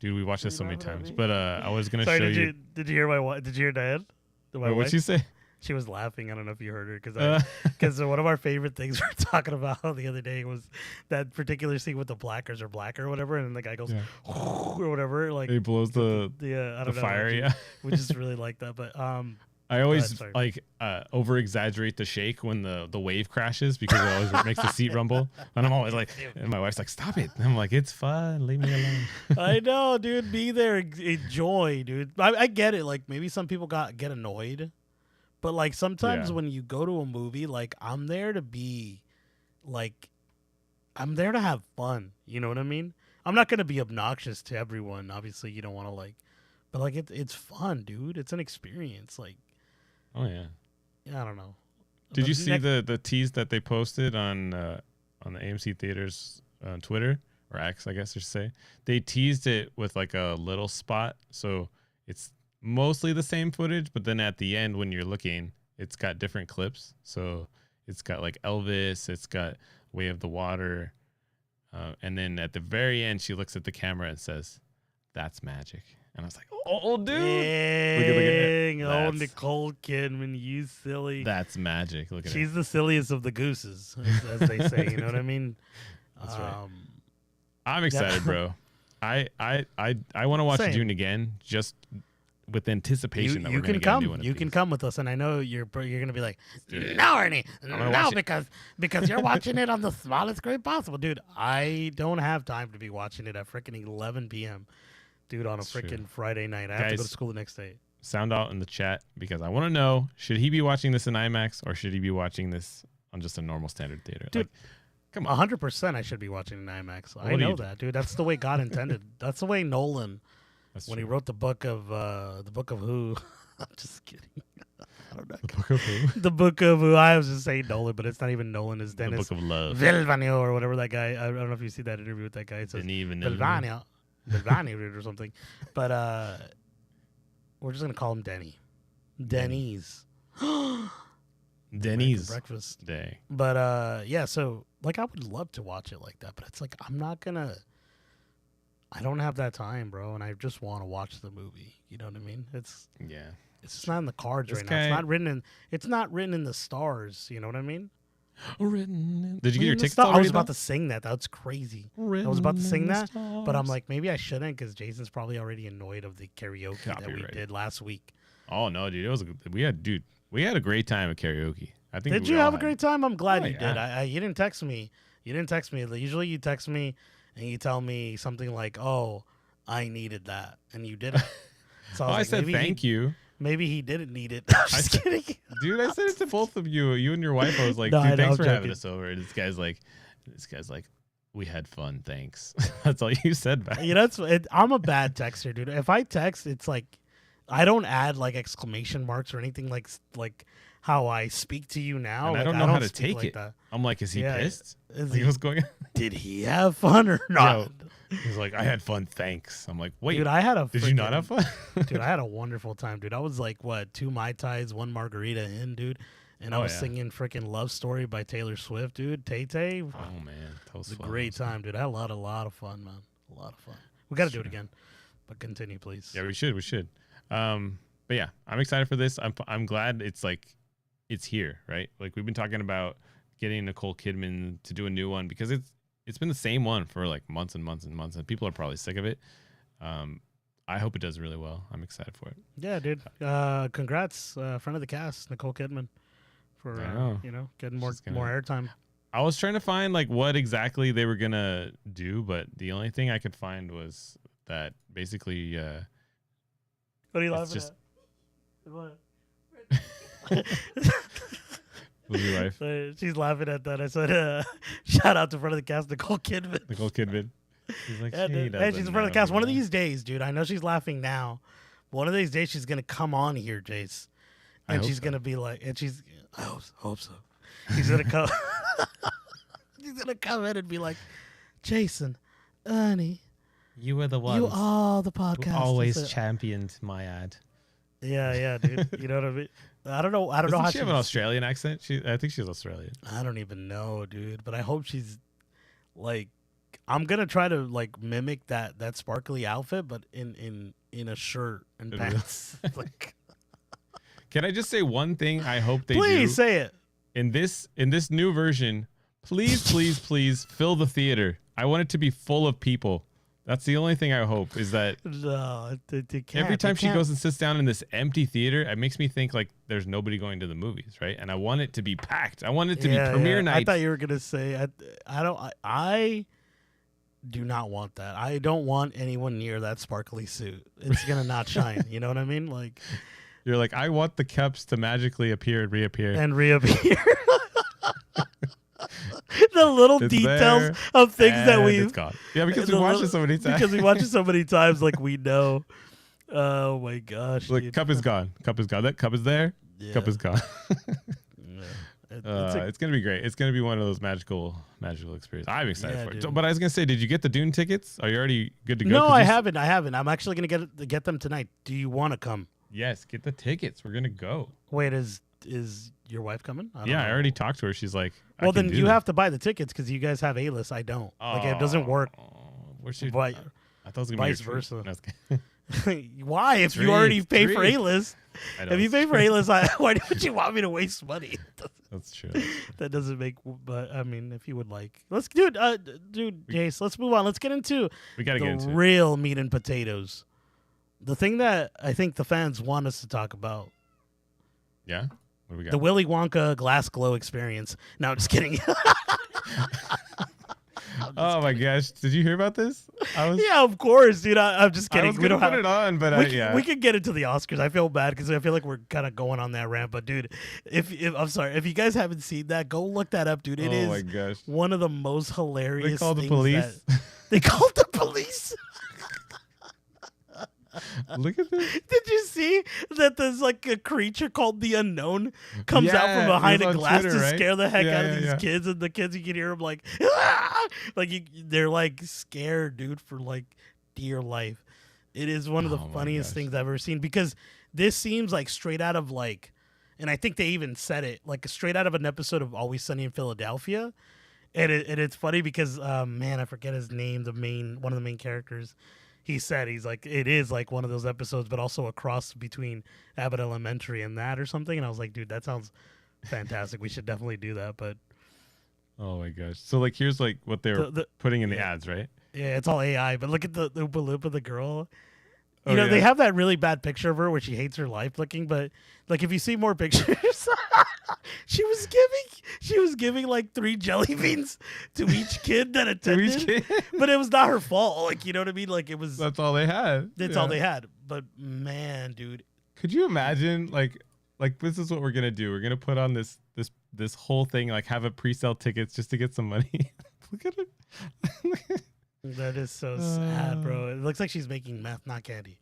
we watched this so many times. But I was gonna show you. Did you hear Did you hear Diane? What'd she say? She was laughing. I don't know if you heard her because one of our favorite things we were talking about the other day was that particular scene with the blackers or blacker or whatever, and then the guy goes or whatever, like he blows the I don't know, fire. We just really like that. But I always over exaggerate the shake when the wave crashes because it always makes the seat rumble, and I'm always like, and my wife's like, stop it. And I'm like, it's fun, leave me alone. I know, dude. Be there, enjoy, dude. I get it. Like, maybe some people get annoyed. But, like, sometimes when you go to a movie, like, I'm there to have fun. You know what I mean? I'm not going to be obnoxious to everyone. Obviously, you don't want to, like, but, like, it's fun, dude. It's an experience. Like, oh, yeah. I don't know. Did you see the tease that they posted on the AMC Theaters Twitter, or X, I guess I should say? They teased it with, like, a little spot. So it's mostly the same footage, but then at the end when you're looking, it's got different clips. So it's got like Elvis, it's got Way of the Water, and then at the very end she looks at the camera and says, "That's magic." And I was like, oh dude, dang, oh, Nicole Kidman, you silly. That's magic. Look at She's the silliest of the gooses, as they say. You know what I mean? That's right. I'm excited, bro. I want to watch Dune again, just with anticipation that we're going to get a new one. You can come with us, and I know you're going to be like, no, Ernie, no, because you're watching it on the smallest screen possible, dude. I don't have time to be watching it at freaking 11 p.m., dude, on a freaking Friday night. I have to go to school the next day. Sound out in the chat because I want to know: should he be watching this in IMAX or should he be watching this on just a normal standard theater? Dude, like, come on, 100%. I should be watching in IMAX. I know that, dude. That's the way God intended. That's the way Nolan. When he wrote the book of Who. I'm just kidding. I don't know. The book of Who? The book of Who. I was just saying Nolan, but it's not even Nolan. It's Dennis. The book of Love. Villeneuve or whatever that guy. I don't know if you see that interview with that guy. It says Villeneuve or something. But We're just gonna call him Denny. Denny's. Denny's breakfast day. But yeah, so like I would love to watch it like that, but it's like I don't have that time, bro, and I just want to watch the movie. You know what I mean? It's just not in the cards right now. It's not written in the stars. You know what I mean? Did you get your tickets already? I was about to sing that. That's crazy. I was about to sing that, but I'm like, maybe I shouldn't because Jason's probably already annoyed of the karaoke that we did last week. Oh no, dude! We had a great time at karaoke. I think. Did you have a great time? I'm glad you did. You didn't text me. Usually you text me and you tell me something like, "Oh, I needed that," and you didn't. So I said thank you. Maybe he didn't need it. I'm just kidding. Dude, I said it to both of you. You and your wife. I was like, dude, thanks for having us over. And this guy's like, we had fun. Thanks. That's all you said back. I'm a bad texter, dude. If I text, it's like I don't add like exclamation marks or anything like how I speak to you now. And like, I don't know how to take it. That. I'm like, is he pissed? What's going on? Did he have fun or not? He's like, I had fun, thanks. I'm like, wait, dude, did you not have fun? Dude, I had a wonderful time, dude. I was like, 2 Mai Tais, 1 margarita in, dude. And I was singing freaking Love Story by Taylor Swift, dude. Tay-Tay. Oh, man. That was a great time, dude. I had a lot of fun, man. A lot of fun. We got to do it again. But continue, please. Yeah, we should. But yeah, I'm excited for this. I'm glad it's here, right? Like we've been talking about getting Nicole Kidman to do a new one because it's been the same one for like months and months and months, and people are probably sick of it. I hope it does really well. I'm excited for it. Yeah, dude. Congrats, friend of the cast, Nicole Kidman, for getting more airtime. I was trying to find like what exactly they were gonna do, but the only thing I could find was that basically. What are you laughing at? What? Was your wife? She's laughing at that. I said, shout out to front of the cast, Nicole Kidman. She's like, hey, she's in front of the cast. One of these days, dude, I know she's laughing now. One of these days, she's going to come on here, Jace. And she's going to be like, I hope so. She's going to come. She's going to come in and be like, Jason, Ernie. You were the one. You are the podcast. Who always championed my ad. Yeah, dude. You know what I mean? I don't know. Doesn't how she have an Australian accent. I think she's Australian. I don't even know, dude. But I hope she's like. I'm gonna try to like mimic that sparkly outfit, but in a shirt and pants. Like, can I just say one thing? I hope they please say it in this new version. Please fill the theater. I want it to be full of people. That's the only thing I hope is that they can't, every time she goes and sits down in this empty theater, it makes me think like there's nobody going to the movies, right? And I want it to be packed. I want it to be premiere night. I thought you were gonna say I do not want that. I don't want anyone near that sparkly suit. It's gonna not shine. You know what I mean? Like you're like, I want the cups to magically appear and reappear. The little details of things that we've because we watched it so many times. Because we watch it so many times, like we know. Oh my gosh! Look, cup is gone. That cup is there. Yeah. Cup is gone. It's gonna be great. It's gonna be one of those magical experiences. I'm excited for it. Dude. But I was gonna say, did you get the Dune tickets? Are you already good to go? No, I haven't. I'm actually gonna get them tonight. Do you want to come? Yes, get the tickets. We're gonna go. Wait, is your wife coming? I already talked to her. She's like, well, then you have to buy the tickets because you guys have A-list. I don't. Like it doesn't work. I thought it was gonna vice be versa. Why? If you already pay for A-list, if you pay for A-list, why would you want me to waste money? That's true. That doesn't make. But I mean, if you would like, let's do it, dude. Jace, let's move on. Let's get into the real meat and potatoes. The thing that I think the fans want us to talk about. Yeah. What do we got? The Willy Wonka glass glow experience. No, just kidding. Oh my gosh! Did you hear about this? Yeah, of course, dude. I'm just kidding. We don't put it on, but we could get into the Oscars. I feel bad because I feel like we're kind of going on that rant. But dude, if I'm sorry, if you guys haven't seen that, go look that up, dude. It is my gosh. One of the most hilarious. They called the police. They called the police. Look at this. Did you see that there's like a creature called the Unknown comes out from behind a glass Twitter, to scare the heck out of these kids, and the kids, you can hear them like, ah! They're like scared, dude, for like dear life. It is one of the funniest things I've ever seen, because this seems like straight out of like, and I think they even said it, like straight out of an episode of Always Sunny in Philadelphia. And it's funny because, man, I forget his name, one of the main characters. He's like, it is like one of those episodes, but also a cross between Abbott Elementary and that or something. And I was like, dude, that sounds fantastic. We should definitely do that. But oh my gosh. So like, here's like what they're putting in the ads, right? Yeah, it's all AI. But look at the Oompa Loompa, the girl. You know, they have that really bad picture of her where she hates her life looking, but like if you see more pictures, she was giving like 3 jelly beans to each kid that attended. But it was not her fault. Like, you know what I mean? Like, it was, that's all they had. That's all they had. But man, dude, could you imagine like this is what we're gonna do? We're gonna put on this whole thing, like have a pre-sale tickets just to get some money. Look at it. That is so sad, bro. It looks like she's making meth, not candy.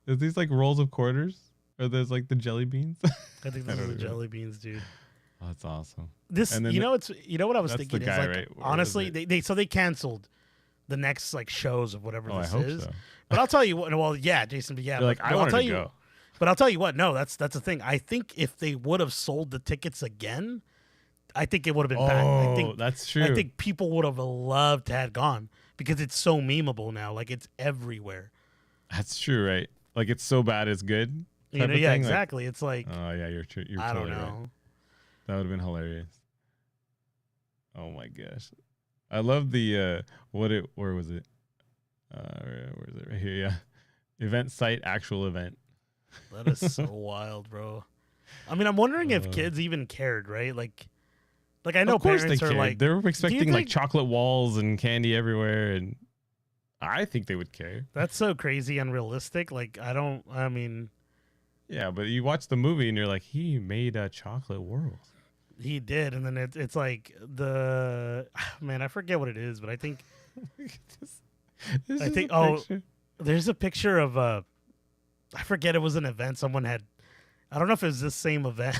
Is these like rolls of quarters? Or there's like the jelly beans? I think those are the jelly beans, dude. Oh, that's awesome. This, you know what I was thinking the guy, is like, right? honestly, they canceled the next like shows of whatever this is. So. But I'll tell you what. Well, yeah, Jason, but yeah, like I want to go. But I'll tell you what. No, that's the thing. I think if they would have sold the tickets again, I think it would have been back. I think that's true. I think people would have loved to have gone because it's so memeable now. Like, it's everywhere. That's true, right? Like, it's so bad it's good. You know, yeah, exactly. Like, it's like, oh yeah, you're I totally don't know. Right. That would have been hilarious. Oh my gosh, I love the where was it? Where is it? Right here, yeah. Event site, actual event. That is so wild, bro. I mean, I'm wondering if kids even cared, right? Like I know parents are like, they were expecting like chocolate walls and candy everywhere, and I think they would care. That's so crazy unrealistic. Like, I mean, yeah, but you watch the movie and you're like, he made a chocolate world. He did, and then it's like man, I forget what it is, but I think there's a picture of I forget, it was an event someone had. I don't know if it was the same event.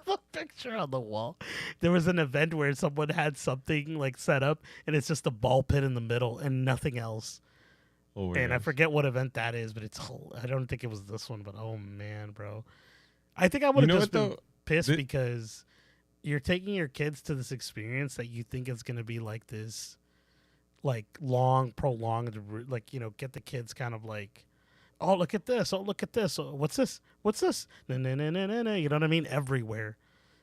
A picture on the wall. There was an event where someone had something like set up, and it's just a ball pit in the middle and nothing else. Oh, and I forget what event that is, but I don't think it was this one. But oh man, bro, I think I would have just been pissed because you're taking your kids to this experience that you think is going to be like this, like long, prolonged, like, you know, get the kids kind of like, oh, look at this. Oh, look at this. Oh, what's this? What's this? No. You know what I mean? Everywhere.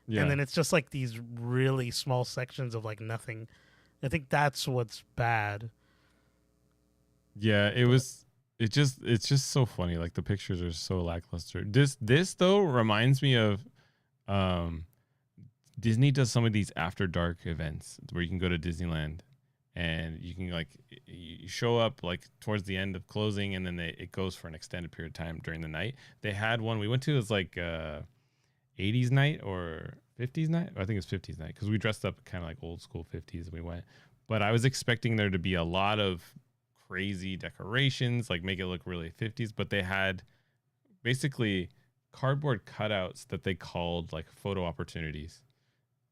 Yeah. And then it's just like these really small sections of like nothing. I think that's what's bad. Yeah, it's just so funny. Like, the pictures are so lackluster. This though reminds me of Disney does some of these after dark events where you can go to Disneyland and you can like you show up like towards the end of closing, and then it goes for an extended period of time during the night. They had one we went to, it was like 80s night or 50s night. I think it's 50s night because we dressed up kind of like old school 50s and we went. But I was expecting there to be a lot of crazy decorations, like make it look really 50s, but they had basically cardboard cutouts that they called like photo opportunities.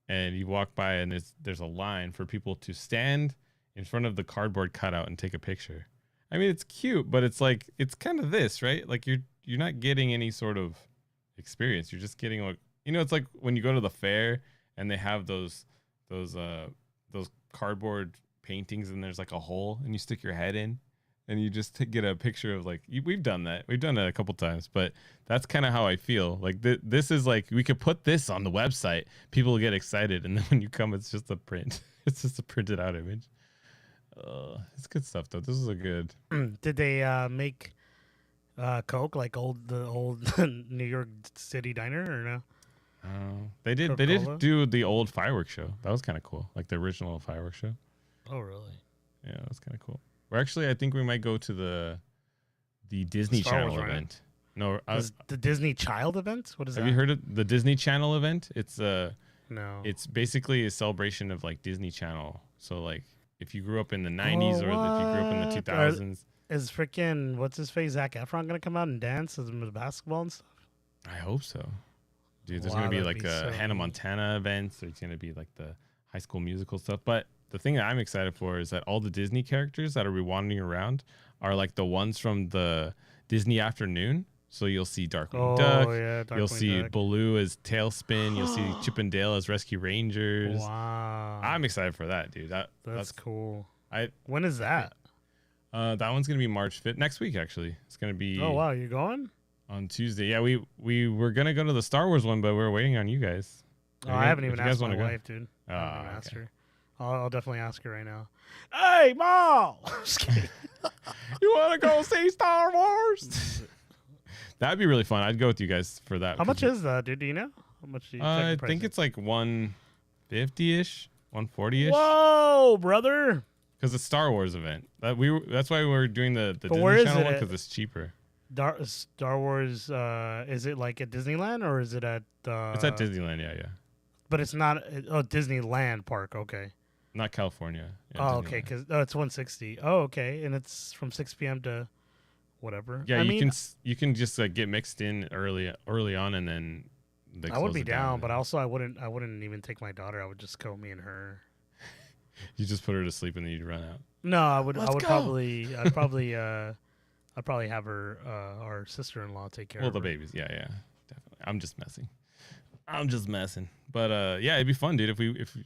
And you walk by and there's a line for people to stand in front of the cardboard cutout and take a picture. I mean, it's cute, but it's like, it's kind of this, right? Like you're not getting any sort of experience. You're just getting like, you know, it's like when you go to the fair and they have those cardboard paintings and there's like a hole and you stick your head in and you just get a picture of like, we've done that. We've done it a couple times, but that's kind of how I feel. Like this is like, we could put this on the website. People will get excited. And then when you come, it's just a print. It's just a printed out image. It's good stuff though. This is a good. Did they make Coke like the old New York City diner or no? They did. Coca-Cola? They did do the old fireworks show. That was kind of cool. Like the original fireworks show. Oh really? Yeah, that was kind of cool. Or actually, I think we might go to the Disney Channel event. No, the Disney Child event. What is that? Have you heard of the Disney Channel event? It's no. It's basically a celebration of like Disney Channel. So like if you grew up in the 90s or if you grew up in the 2000s. Is freaking what's his face Zac Efron gonna come out and dance with basketball and stuff? I hope so, dude. There's gonna be like a Hannah Montana event. So it's gonna be like the High School Musical stuff. But the thing that I'm excited for is that all the Disney characters that are wandering around are like the ones from the Disney afternoon. So you'll see Darkwing Duck. Yeah, you'll see Baloo as Tailspin. You'll see Chip and Dale as Rescue Rangers. Wow. I'm excited for that, dude. That's cool. When is that? That one's gonna be March 5th. Next week, actually. It's gonna be. Oh wow, you going? On Tuesday. Yeah, we were gonna go to the Star Wars one, but we're waiting on you guys. Oh, I haven't even asked my wife, dude. I haven't asked her. I'll definitely ask her right now. Hey, Mom! Just kidding. You want to go see Star Wars? That'd be really fun. I'd go with you guys for that. How much is that, dude? Do you know? How much do you I think it's like 150-ish, 140-ish. Whoa, brother. Because it's Star Wars event. That's why we're doing the Disney Channel one, because it's cheaper. Star Wars, is it like at Disneyland or is it at... It's at Disneyland, yeah. But it's not... Oh, Disneyland Park, okay. Not California. Yeah, oh, okay, because it's 160. Oh, okay, and it's from 6 p.m. to whatever. Yeah, you can just get mixed in early on, and then I would be down, but also I wouldn't even take my daughter. I would just go me and her. You just put her to sleep and then you'd run out. No, I'd probably have her our sister-in-law take care of her. Well, the babies, yeah, definitely. I'm just messing. But yeah, it'd be fun, dude.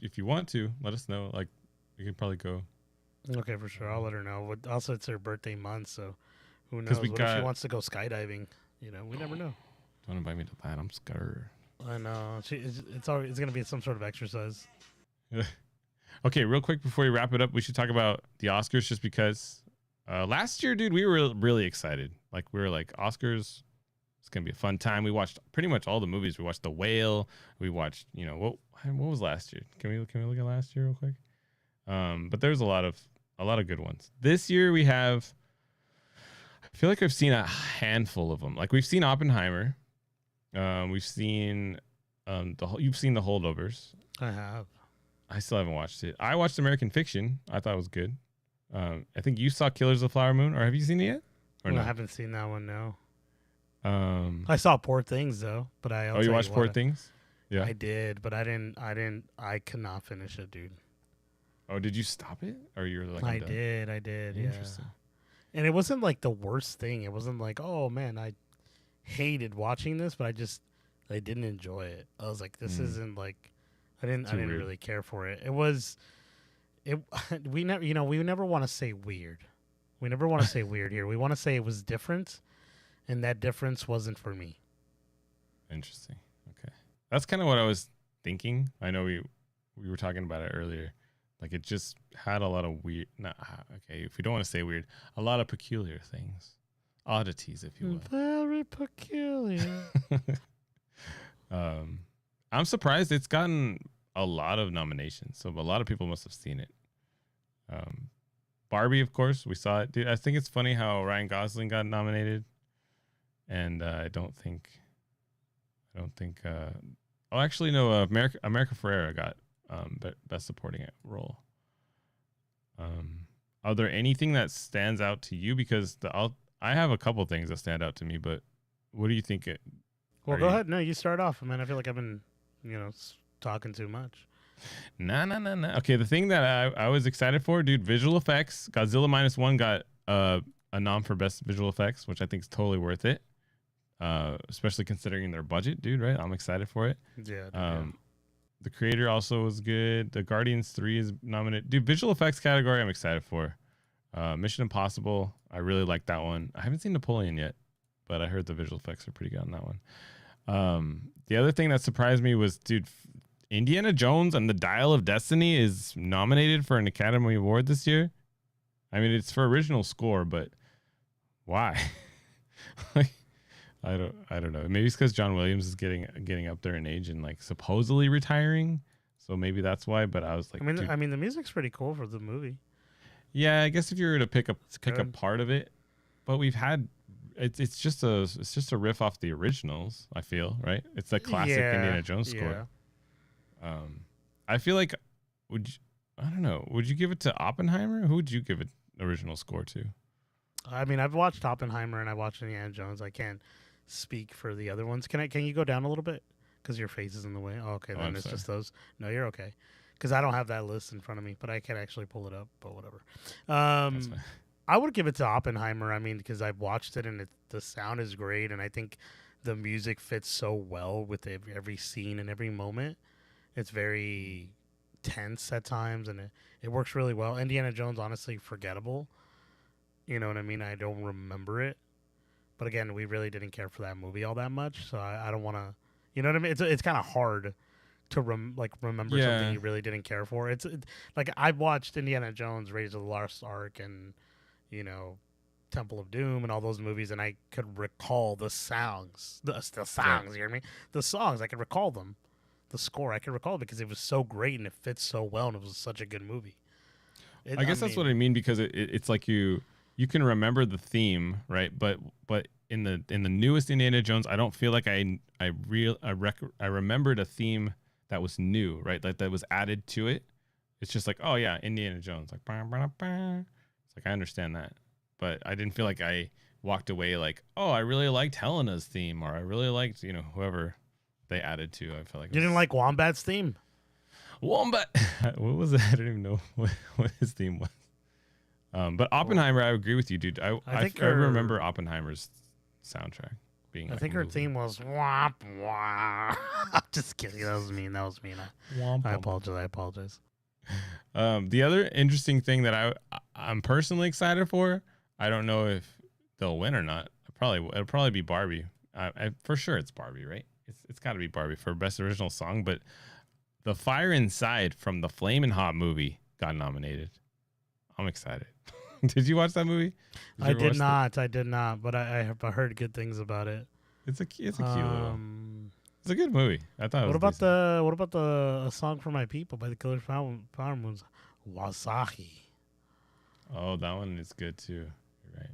If you want to, let us know. Like, we could probably go. Okay, for sure. I'll let her know. Also, it's her birthday month, so who knows? What if she wants to go skydiving? You know, we never know. Don't invite me to that. I'm scared. I know. It's gonna be some sort of exercise. Okay, real quick before we wrap it up, we should talk about the Oscars, just because last year, dude, we were really excited. Like, we were like, Oscars, it's gonna be a fun time. We watched pretty much all the movies. We watched The Whale. We watched, what was last year? Can we look at last year real quick? But there's a lot of good ones. This year we have, I feel like I've seen a handful of them. Like, we've seen Oppenheimer. We've seen you've seen The Holdovers. I have. I still haven't watched it. I watched American Fiction. I thought it was good. I think you saw Killers of the Flower Moon, or have you seen it yet? Or no? I haven't seen that one. No. I saw Poor Things though, but you watched Poor Things? Yeah, I did, but I didn't. I could not finish it, dude. Oh, did you stop it, or you were like? I did. Interesting. Yeah. And it wasn't like the worst thing. It wasn't like, oh man, I hated watching this, but I didn't enjoy it. I was like, this isn't like. I didn't really care for it. We never want to say weird. We never want to say weird here. We want to say it was different, and that difference wasn't for me. Interesting. Okay. That's kind of what I was thinking. I know we were talking about it earlier. Like, it just had a lot of weird, if we don't want to say weird, a lot of peculiar things. Oddities, if you will. Very peculiar. I'm surprised it's gotten a lot of nominations. So a lot of people must have seen it. Barbie, of course, we saw it. Dude, I think it's funny how Ryan Gosling got nominated. And I don't think, actually, no, America Ferrera got Best Supporting Role. Are there anything that stands out to you? Because I have a couple things that stand out to me, but what do you think? Well, go ahead. No, you start off. I feel like I've been, talking too much. No. Okay, the thing that I was excited for, dude, visual effects. Godzilla -1 got a nom for Best Visual Effects, which I think is totally worth it. Especially considering their budget, dude, right? I'm excited for it. Yeah. The Creator also was good. The Guardians 3 is nominated. Dude, visual effects category, I'm excited for. Mission Impossible, I really like that one. I haven't seen Napoleon yet, but I heard the visual effects are pretty good on that one. The other thing that surprised me was, dude, Indiana Jones and the Dial of Destiny is nominated for an Academy Award this year. I mean, it's for original score, but why? Like, I don't know. Maybe it's because John Williams is getting up there in age and like supposedly retiring, so maybe that's why. But I was like, I mean, the music's pretty cool for the movie. Yeah, I guess if you were to pick a part of it, but we've had. It's just a riff off the originals. I feel, right. It's a classic Indiana Jones score. Yeah. I feel like I don't know. Would you give it to Oppenheimer? Who would you give it original score to? I mean, I've watched Oppenheimer and I watched Indiana Jones. I can't speak for the other ones. Can you go down a little bit? Because your face is in the way. Oh, okay, then it's sorry. Just those. No, you're okay. Because I don't have that list in front of me, but I can actually pull it up. But whatever. That's fine. I would give it to Oppenheimer. I mean, because I've watched it and the sound is great, and I think the music fits so well with every scene and every moment. It's very tense at times, and it works really well. Indiana Jones, honestly, forgettable. You know what I mean? I don't remember it. But again, we really didn't care for that movie all that much, so I don't want to. You know what I mean? It's kind of hard to remember something you really didn't care for. Like I've watched Indiana Jones, Raiders of the Lost Ark, and Temple of Doom, and all those movies, and I could recall the songs, the songs. Yeah. You hear me? The songs, I could recall them. The score, I could recall because it was so great and it fits so well, and it was such a good movie. I guess that's what I mean, because it's like you can remember the theme, right? But in the newest Indiana Jones, I don't feel like I remembered a theme that was new, right? Like that was added to it. It's just like, oh yeah, Indiana Jones, like bah, bah, bah. It's like I understand that, but I didn't feel like I walked away like, oh, I really liked Helena's theme, or I really liked whoever they added to. I feel like you didn't like Wombat's theme. Wombat, what was it? I don't even know what his theme was. But Oppenheimer, I agree with you, dude. I remember Oppenheimer's soundtrack being. I think her theme was womp womp. Just kidding. That was mean. I apologize. The other interesting thing that I'm personally excited for. I don't know if they'll win or not. It'll probably be Barbie. For sure, it's Barbie, right? It's got to be Barbie for best original song. But The Fire Inside from the Flamin' Hot movie got nominated. I'm excited. Did you watch that movie? I did not, but I have heard good things about it. It's a cute little. It's a good movie. I thought. What about the Song for My People by the Killers Flower Moons? Wasahi. Oh, that one is good too. You're right.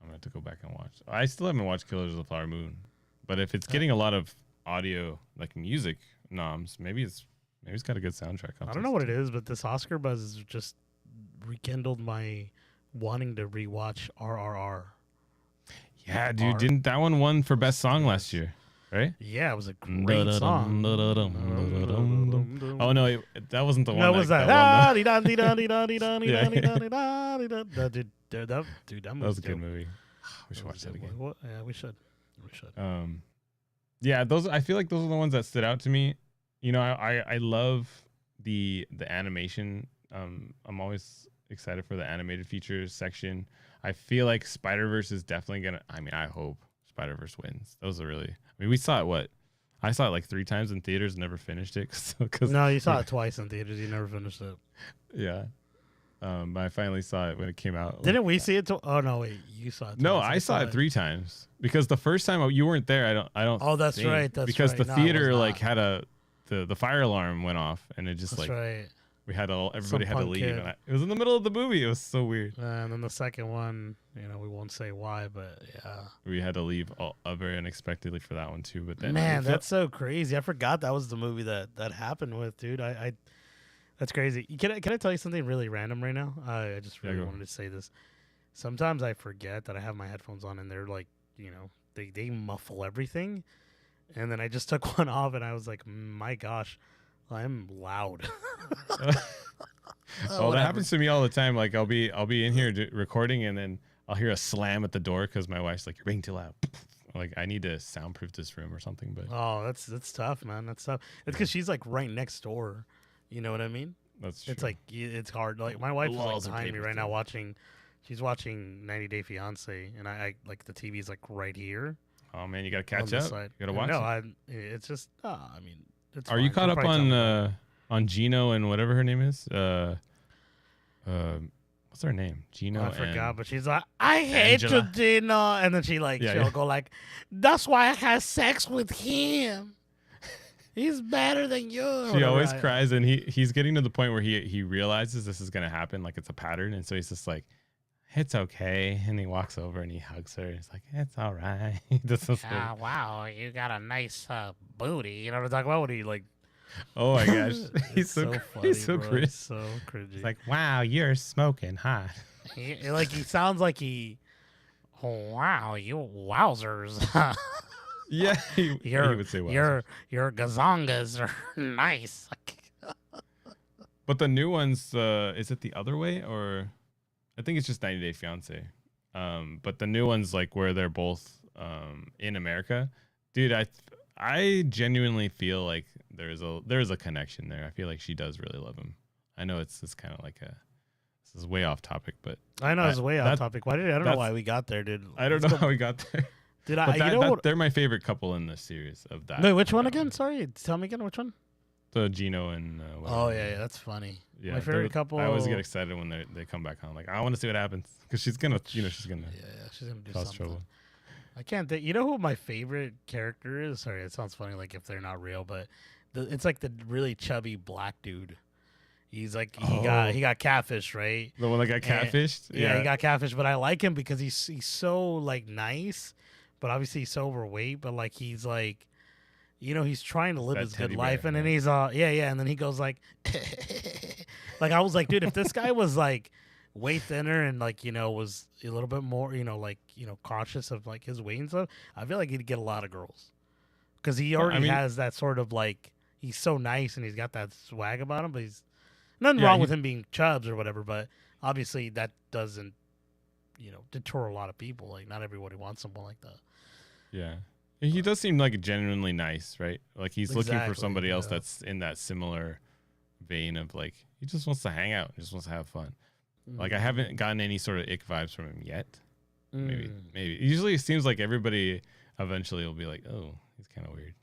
I'm gonna have to go back and watch. I still haven't watched Killers of the Flower Moon, but if it's getting a lot of audio like music noms, maybe it's got a good soundtrack. I don't know what it is, but this Oscar buzz is just rekindled my wanting to rewatch RRR. Yeah, dude, didn't that one won for best song last year, right? Yeah, it was a great song. Oh no, that wasn't the one. No, was that? Dude, that was a good movie. We should watch that again. Yeah, we should. Yeah, I feel like those are the ones that stood out to me. I love the animation. I'm always excited for the animated features section. I feel like Spider-Verse is definitely gonna. I mean, I hope Spider-Verse wins. Those are really. I mean, we saw it. I saw it like 3 times in theaters, and never finished it. No, you saw it twice in theaters. You never finished it. Yeah. But I finally saw it when it came out. Didn't we see it? Oh no, wait, you saw it. No, I saw it 3 times because the first time you weren't there. I don't. Oh, that's right. Because the theater had the fire alarm went off, and it just that's right. We had everybody had to leave. And it was in the middle of the movie. It was so weird. And then the second one, we won't say why, but yeah, we had to leave very unexpectedly for that one too. But then, man, that's so crazy. I forgot that was the movie that happened with, dude. That's crazy. Can I tell you something really random right now? I just really wanted to say this. Sometimes I forget that I have my headphones on, and they're like, they muffle everything. And then I just took one off, and I was like, my gosh, I'm loud. Oh, that happens to me all the time. Like I'll be in here recording, and then I'll hear a slam at the door because my wife's like, "You're being too loud." Like I need to soundproof this room or something. But that's tough, man. That's tough. It's because she's like right next door. You know what I mean? That's true. It's like it's hard. Like my wife is behind me right now watching. She's watching 90 Day Fiance, and I like the TV's like right here. Oh man, you gotta catch up. You gotta watch. No, it's just. I mean, it's. Are you caught up on Gino and whatever her name is? What's her name? Gino. I forgot, but she's like, I hate you, Gino, and then she'll go like, that's why I had sex with him. He's better than you. She always cries, and he's getting to the point where he realizes this is gonna happen, like it's a pattern, and so he's just like, it's okay, and he walks over and he hugs her. And he's like, it's all right. Wow, you got a nice booty. You know what I'm talking about? When he like. Oh my gosh, he's so funny, he's so cringy. So cringy. It's like, wow, you're smoking hot. He sounds like he. Oh wow, you wowzers. Yeah, he would say wowzers. Your gazongas are nice. But the new ones, is it the other way or? I think it's just 90 Day Fiance. But the new one's like where they're both in America. Dude, I genuinely feel like there's a connection there. I feel like she does really love him. I know it's kind of like this is way off topic, but I know it's way off topic. I don't know why we got there, dude. I don't know how we got there. They're my favorite couple in the series of that. Wait, which one again? Sorry, tell me again. Which one? The Gino and oh yeah, that's funny. Yeah, my favorite couple. I always get excited when they come back on. Like I want to see what happens because she's gonna do she's gonna do cause something. trouble. I can't think. You know who my favorite character is? Sorry, it sounds funny, like if they're not real, but it's like the really chubby black dude. He's like he got catfished, right? The one that got catfished. Yeah, he got catfished, but I like him because he's so like nice, but obviously he's so overweight. But like he's like, he's trying to live his good life, and then he's and then he goes like, like I was like, dude, if this guy was like way thinner and like was a little bit more conscious of like his weight and stuff, I feel like he'd get a lot of girls because he already has that sort of like he's so nice and he's got that swag about him, but he's nothing wrong with him being chubs or whatever, but obviously that doesn't deter a lot of people. Like not everybody wants someone like that. Yeah. He does seem like genuinely nice, right? Like he's looking for somebody else that's in that similar vein of like he just wants to hang out, just wants to have fun. Like I haven't gotten any sort of ick vibes from him yet. Maybe. Usually it seems like everybody eventually will be like, "Oh, he's kind of weird."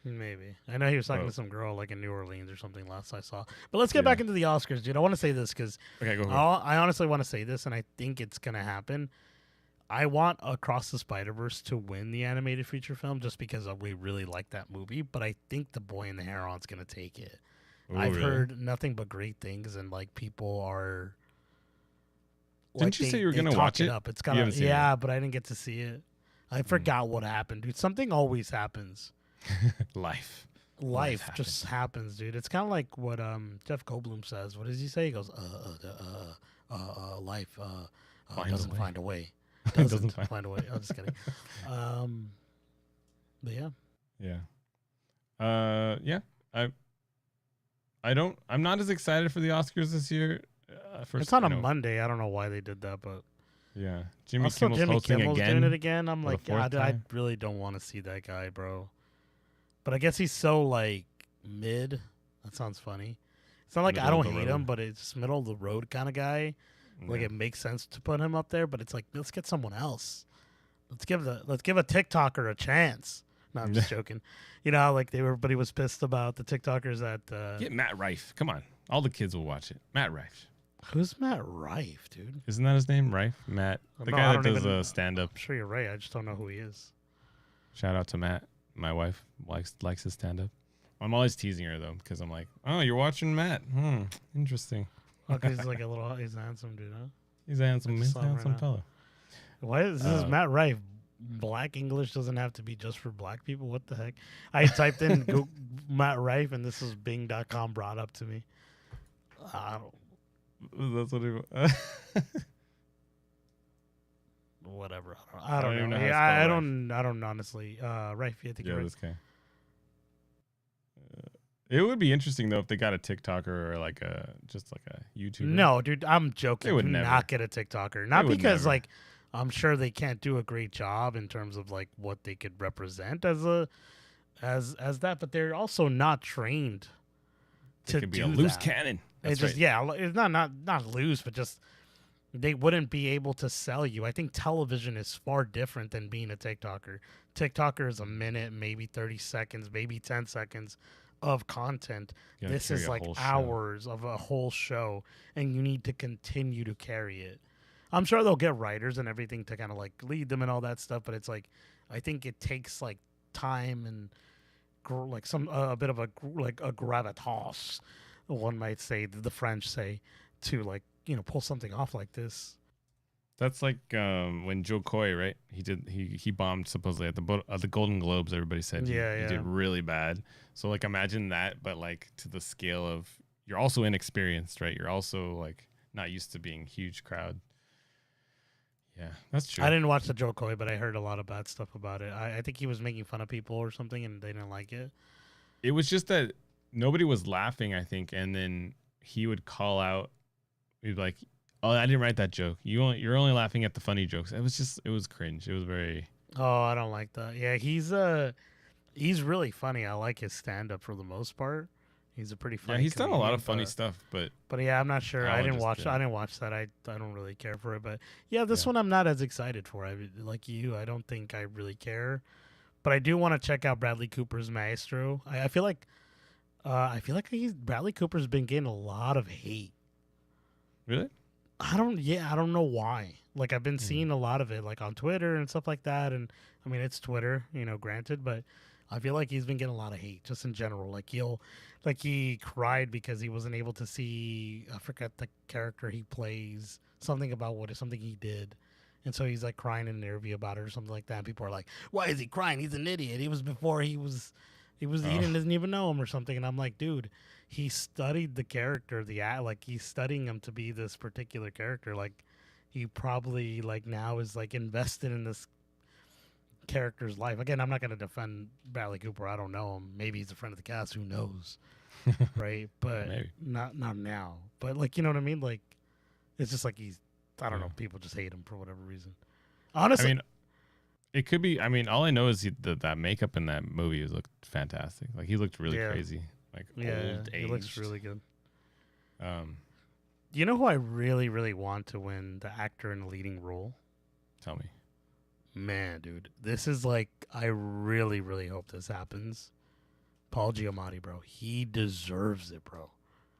Maybe. I know he was talking to some girl like in New Orleans or something last I saw. But let's get back into the Oscars, dude. I want to say this because I honestly want to say this, and I think it's gonna happen. I want Across the Spider-Verse to win the animated feature film just because we really like that movie, but I think The Boy and the Heron's going to take it. Ooh, I've heard nothing but great things, and like people are. Didn't you say you were going to watch it? It's got but I didn't get to see it. I forgot what happened, dude. Something always happens. Life just happens, dude. It's kind of like what Jeff Goldblum says. What does he say? He goes, life doesn't find a way. Doesn't find a way. I'm just kidding. But I'm not as excited for the Oscars this year. It's on a Monday. I don't know why they did that, but yeah, Jimmy Kimmel's hosting doing it again. I'm like, I really don't want to see that guy, bro. But I guess he's so like mid. That sounds funny. It's not like I don't hate him, but it's just middle of the road kind of guy. Like it makes sense to put him up there, but it's like let's get someone else. Let's give a TikToker a chance. No, I'm just joking. Like everybody was pissed about the TikTokers that get Matt Rife. Come on, all the kids will watch it. Matt Rife. Who's Matt Rife, dude? Isn't that his name, Rife? Matt, the guy that does a stand-up. I'm sure you're right. I just don't know who he is. Shout out to Matt. My wife likes his stand-up. I'm always teasing her though because I'm like, oh, you're watching Matt. Interesting. He's like he's a handsome dude, huh? He's a handsome fellow. Why is this Matt Rife? Black English doesn't have to be just for black people. What the heck? I typed in Matt Rife and this is Bing.com brought up to me. That's what he. Whatever. I don't know. I don't honestly. Rife, I think you're right. This guy. It would be interesting though if they got a TikToker or like a YouTuber. No, dude, I'm joking. They would not get a TikToker. Not because like I'm sure they can't do a great job in terms of like what they could represent as that, but they're also not trained to could be do a loose that. Cannon. That's it's just right. It's not loose, but just they wouldn't be able to sell you. I think television is far different than being a TikToker. TikToker is a minute, maybe 30 seconds, maybe 10 seconds of content. This is like hours of a whole show, and you need to continue to carry it. I'm sure they'll get writers and everything to kind of like lead them and all that stuff, but it's like I think it takes like time and like a bit of a gravitas, one might say, the French say, to like pull something off like this. That's like when Joe Coy, right? He bombed supposedly at the Golden Globes. Everybody said he did really bad. So like imagine that, but like to the scale of you're also inexperienced, right? You're also like not used to being huge crowd. Yeah, that's true. I didn't watch the Joe Coy, but I heard a lot of bad stuff about it. I think he was making fun of people or something, and they didn't like it. It was just that nobody was laughing, I think, and then he would call out. He'd be like, Oh, I didn't write that joke. You're only laughing at the funny jokes. It was cringe. It was very. Oh, I don't like that. Yeah, he's really funny. I like his stand up for the most part. He's a pretty funny. Yeah, he's done a lot of funny but, stuff, but yeah, I'm not sure. I didn't watch that. I don't really care for it. But yeah, this one I'm not as excited for. Like you, I don't think I really care. But I do want to check out Bradley Cooper's Maestro. I feel like Bradley Cooper's been getting a lot of hate. Really? I don't know why. Like I've been seeing a lot of it like on Twitter and stuff like that, and I mean it's Twitter, granted, but I feel like he's been getting a lot of hate just in general. Like he cried because he wasn't able to see, I forget the character he plays, something he did. And so he's like crying in an interview about it or something like that. And people are like, why is he crying? He's an idiot. He was before he doesn't even know him or something. And I'm like, dude, he studied the character, like he's studying him to be this particular character. Like he probably like now is like invested in this character's life. Again, I'm not going to defend Bradley Cooper. I don't know him. Maybe he's a friend of the cast. Who knows? Right. But not now. But like, you know what I mean? Like it's just like I don't know. People just hate him for whatever reason. Honestly, I mean, it could be. I mean, all I know is that makeup in that movie looked fantastic. Like he looked really crazy. Like old age. He looks really good. You know who I really, really want to win the actor in a leading role? Tell me. Man, dude, this is like I really, really hope this happens. Paul Giamatti, bro. He deserves it, bro.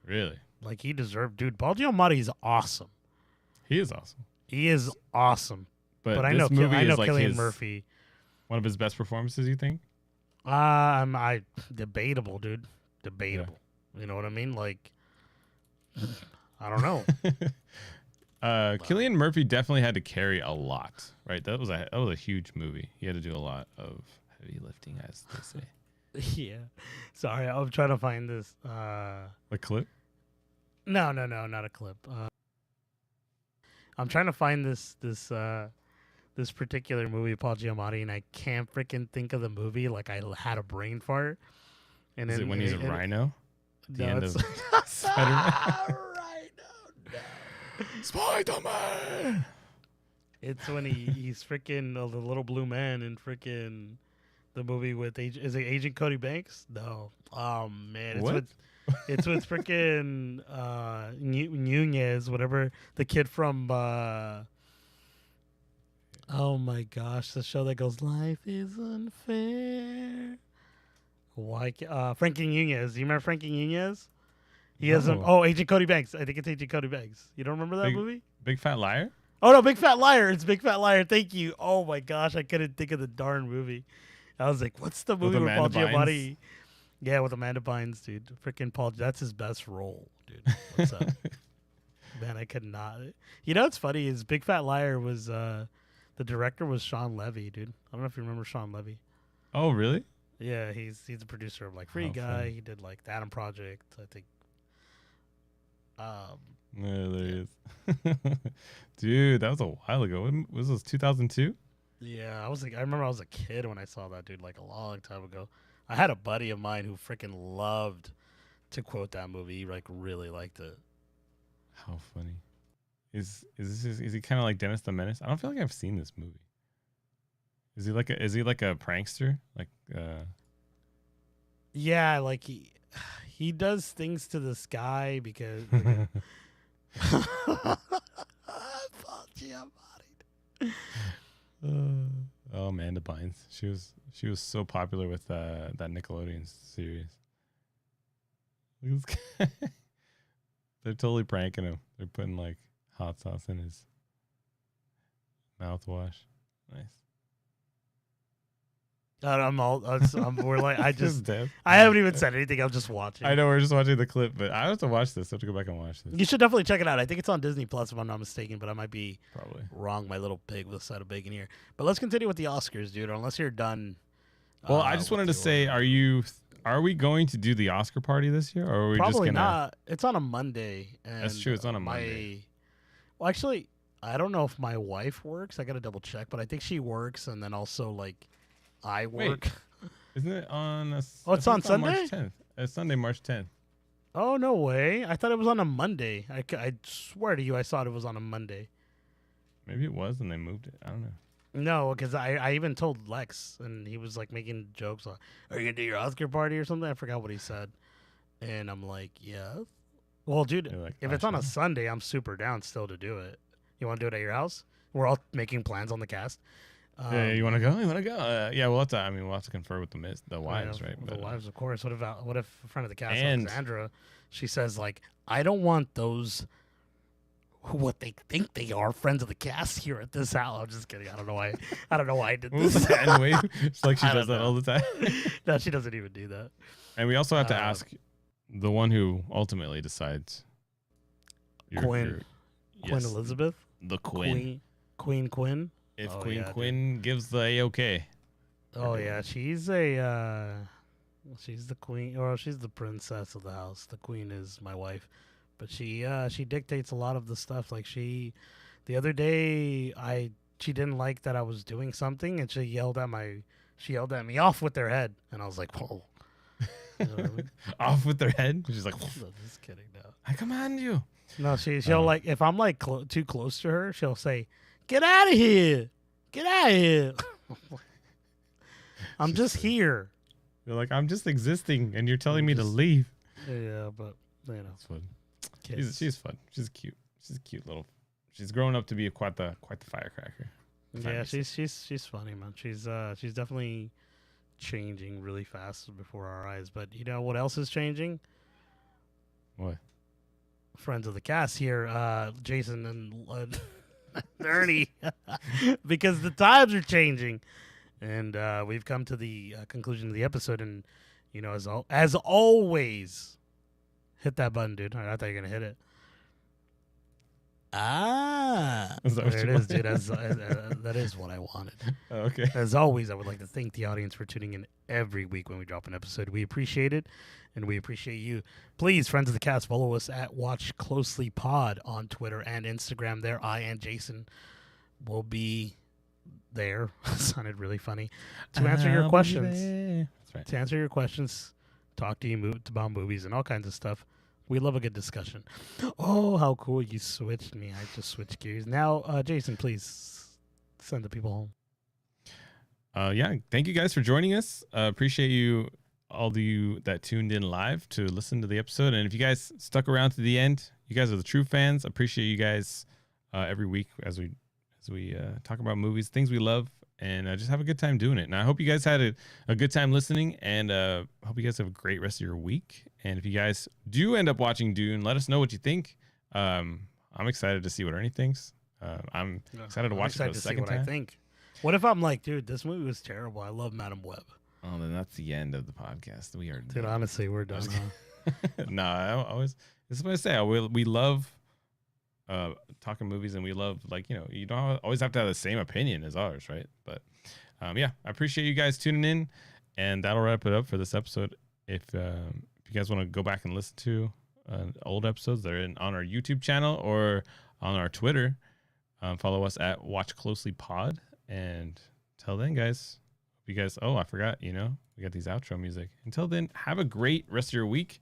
Really? Like dude. Paul Giamatti is awesome. He is awesome. He is awesome. But I know Cillian Murphy. One of his best performances, you think? Debatable, dude. Debatable. Yeah. You know what I mean? Like, I don't know. Cillian Murphy definitely had to carry a lot, right? That was a huge movie. He had to do a lot of heavy lifting, as they say. Yeah. Sorry, I'm trying to find this. A clip? No, not a clip. I'm trying to find this particular movie, Paul Giamatti, and I can't freaking think of the movie. Like I had a brain fart. And is it when he's a rhino? The end of Spider-Man. Rhino, no. Spider-Man. It's when he's freaking the little blue man in freaking the movie with is it Agent Cody Banks? No. Oh man, it's with freaking Nunez, whatever, the kid from oh my gosh, the show that goes Life is Unfair. Why Frankie Nunez. Do you remember Frankie Nunez? He has Agent Cody Banks. I think it's Agent Cody Banks. You don't remember that movie? Big Fat Liar? Oh no, Big Fat Liar. It's Big Fat Liar. Thank you. Oh my gosh, I couldn't think of the darn movie. I was like, what's the movie with Paul Giamatti? Yeah, with Amanda Bynes, dude. Freaking Paul. That's his best role, dude. What's up? Man, I could not. You know what's funny is Big Fat Liar was the director was Sean Levy, dude. I don't know if you remember Sean Levy. Oh, really? Yeah, he's a producer of like Free Guy. Funny. He did like the Adam Project, I think. Yeah, there he is. Dude, that was a while ago. When was this? 2002? Yeah, I remember I was a kid when I saw that, dude, like a long time ago. I had a buddy of mine who freaking loved to quote that movie. He like really liked it. How funny. Is he kind of like Dennis the Menace? I don't feel like I've seen this movie. Is he like a prankster? Like yeah, like he does things to this guy because oh, Amanda Bynes. She was so popular with that Nickelodeon series. Look at this guy. They're totally pranking him. They're putting like hot sauce in his mouthwash. Nice. We're like, I haven't even said anything. I'm just watching. I know we're just watching the clip, but I have to watch this. I have to go back and watch this. You should definitely check it out. I think it's on Disney Plus, if I'm not mistaken, but I might be probably wrong. My little pig with a side of bacon here. But let's continue with the Oscars, dude. Unless you're done. Well, I just wanted to say, are we going to do the Oscar party this year, or are we probably just gonna? Not. It's on a Monday. And that's true. It's on a Monday. Well, actually, I don't know if my wife works. I got to double check, but I think she works, and then also like I work. Wait, isn't it on? It's on Sunday. March 10th. It's Sunday, March 10th. Oh, no way. I thought it was on a Monday. I swear to you, I thought it was on a Monday. Maybe it was, and they moved it. I don't know. No, because I even told Lex, and he was like making jokes like, "Are you gonna do your Oscar party or something?" I forgot what he said, and I'm like, "Yeah." Well, dude, Like, if it's on a Sunday, I'm super down still to do it. You want to do it at your house? We're all making plans on the cast. Yeah, you want to go? You want to go? Yeah, we'll have to confer with the wives, right? The wives, of course. What if a friend of the cast, and Alexandra, she says like, "I don't want those." What they think they are, friends of the cast here at this house. I'm just kidding. I don't know why I did this. Anyway, it's like she does that all the time. No, she doesn't even do that. And we also have to ask the one who ultimately decides. Queen Elizabeth? The Queen. Queen? If Queen gives the A-OK. Oh, yeah. She's she's the queen, or she's the princess of the house. The queen is my wife. But she dictates a lot of the stuff. Like the other day, she didn't like that I was doing something, and she yelled at me off with their head, and I was like, whoa. You know what I mean? Off with their head? She's like, no, just kidding. No, I command you. No, she'll like, if I'm like too close to her, she'll say, "Get out of here, get out of here." I'm just here. You're like, I'm just existing, and you're telling me to leave. Yeah, but you know, it's fun. She's fun. She's cute. She's a cute little. She's grown up to be quite the firecracker. Yeah, she's funny, man. She's definitely changing really fast before our eyes. But you know what else is changing? What? Friends of the cast here, Jason and Ernie, because the times are changing, and we've come to the conclusion of the episode. And you know, as always. Hit that button, dude. I thought you were going to hit it. There it is, dude. That is what I wanted. Oh, okay. As always, I would like to thank the audience for tuning in every week when we drop an episode. We appreciate it, and we appreciate you. Please, friends of the cast, follow us at Watch Closely Pod on Twitter and Instagram. There, I and Jason will be there. Sounded really funny. To answer your questions. That's right. To answer your questions. Talk to you about movies and all kinds of stuff. We love a good discussion. Oh, how cool you switched me. I just switched gears. Now, Jason, please send the people home. Yeah, thank you guys for joining us. Appreciate you, all of you that tuned in live to listen to the episode. And if you guys stuck around to the end, you guys are the true fans. Appreciate you guys every week as we talk about movies, things we love. And just have a good time doing it. And I hope you guys had a good time listening. And hope you guys have a great rest of your week. And if you guys do end up watching Dune, let us know what you think. I'm excited to see what Ernie thinks. I'm excited to watch it for the second time. I think. What if I'm like, dude, this movie was terrible. I love Madam Web. Oh, then that's the end of the podcast. We are done. Dude, honestly, we're done. No, this is what I say. We love talking movies, and we love, like, you know, you don't always have to have the same opinion as ours, right? But yeah, I appreciate you guys tuning in, and that'll wrap it up for this episode. If you guys want to go back and listen to old episodes, they're on our YouTube channel or on our Twitter. Follow us at Watch Closely Pod. And till then, guys, hope you guys. Oh, I forgot. You know, we got these outro music. Until then, have a great rest of your week.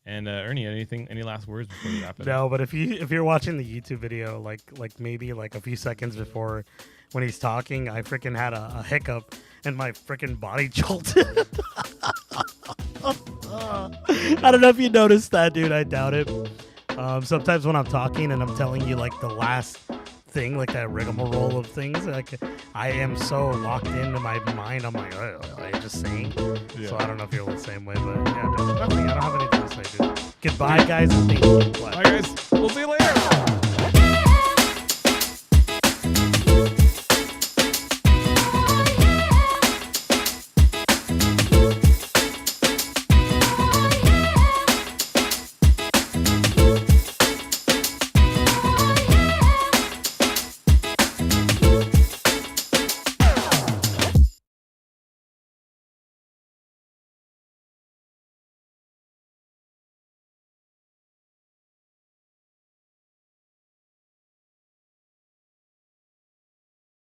And Ernie, any last words before we wrap it up? No, but if you're watching the YouTube video, like maybe like a few seconds before when he's talking, I freaking had a hiccup and my freaking body jolted. I don't know if you noticed that, dude. I doubt it. Sometimes when I'm talking and I'm telling you like the last thing, like that rigmarole of things, like I am so locked into my mind. I'm like, I'm just saying. Yeah. So I don't know if you're the same way, but yeah, nothing. I don't have anything to say, dude. Goodbye, guys. And thank you. Bye, guys. We'll see you later.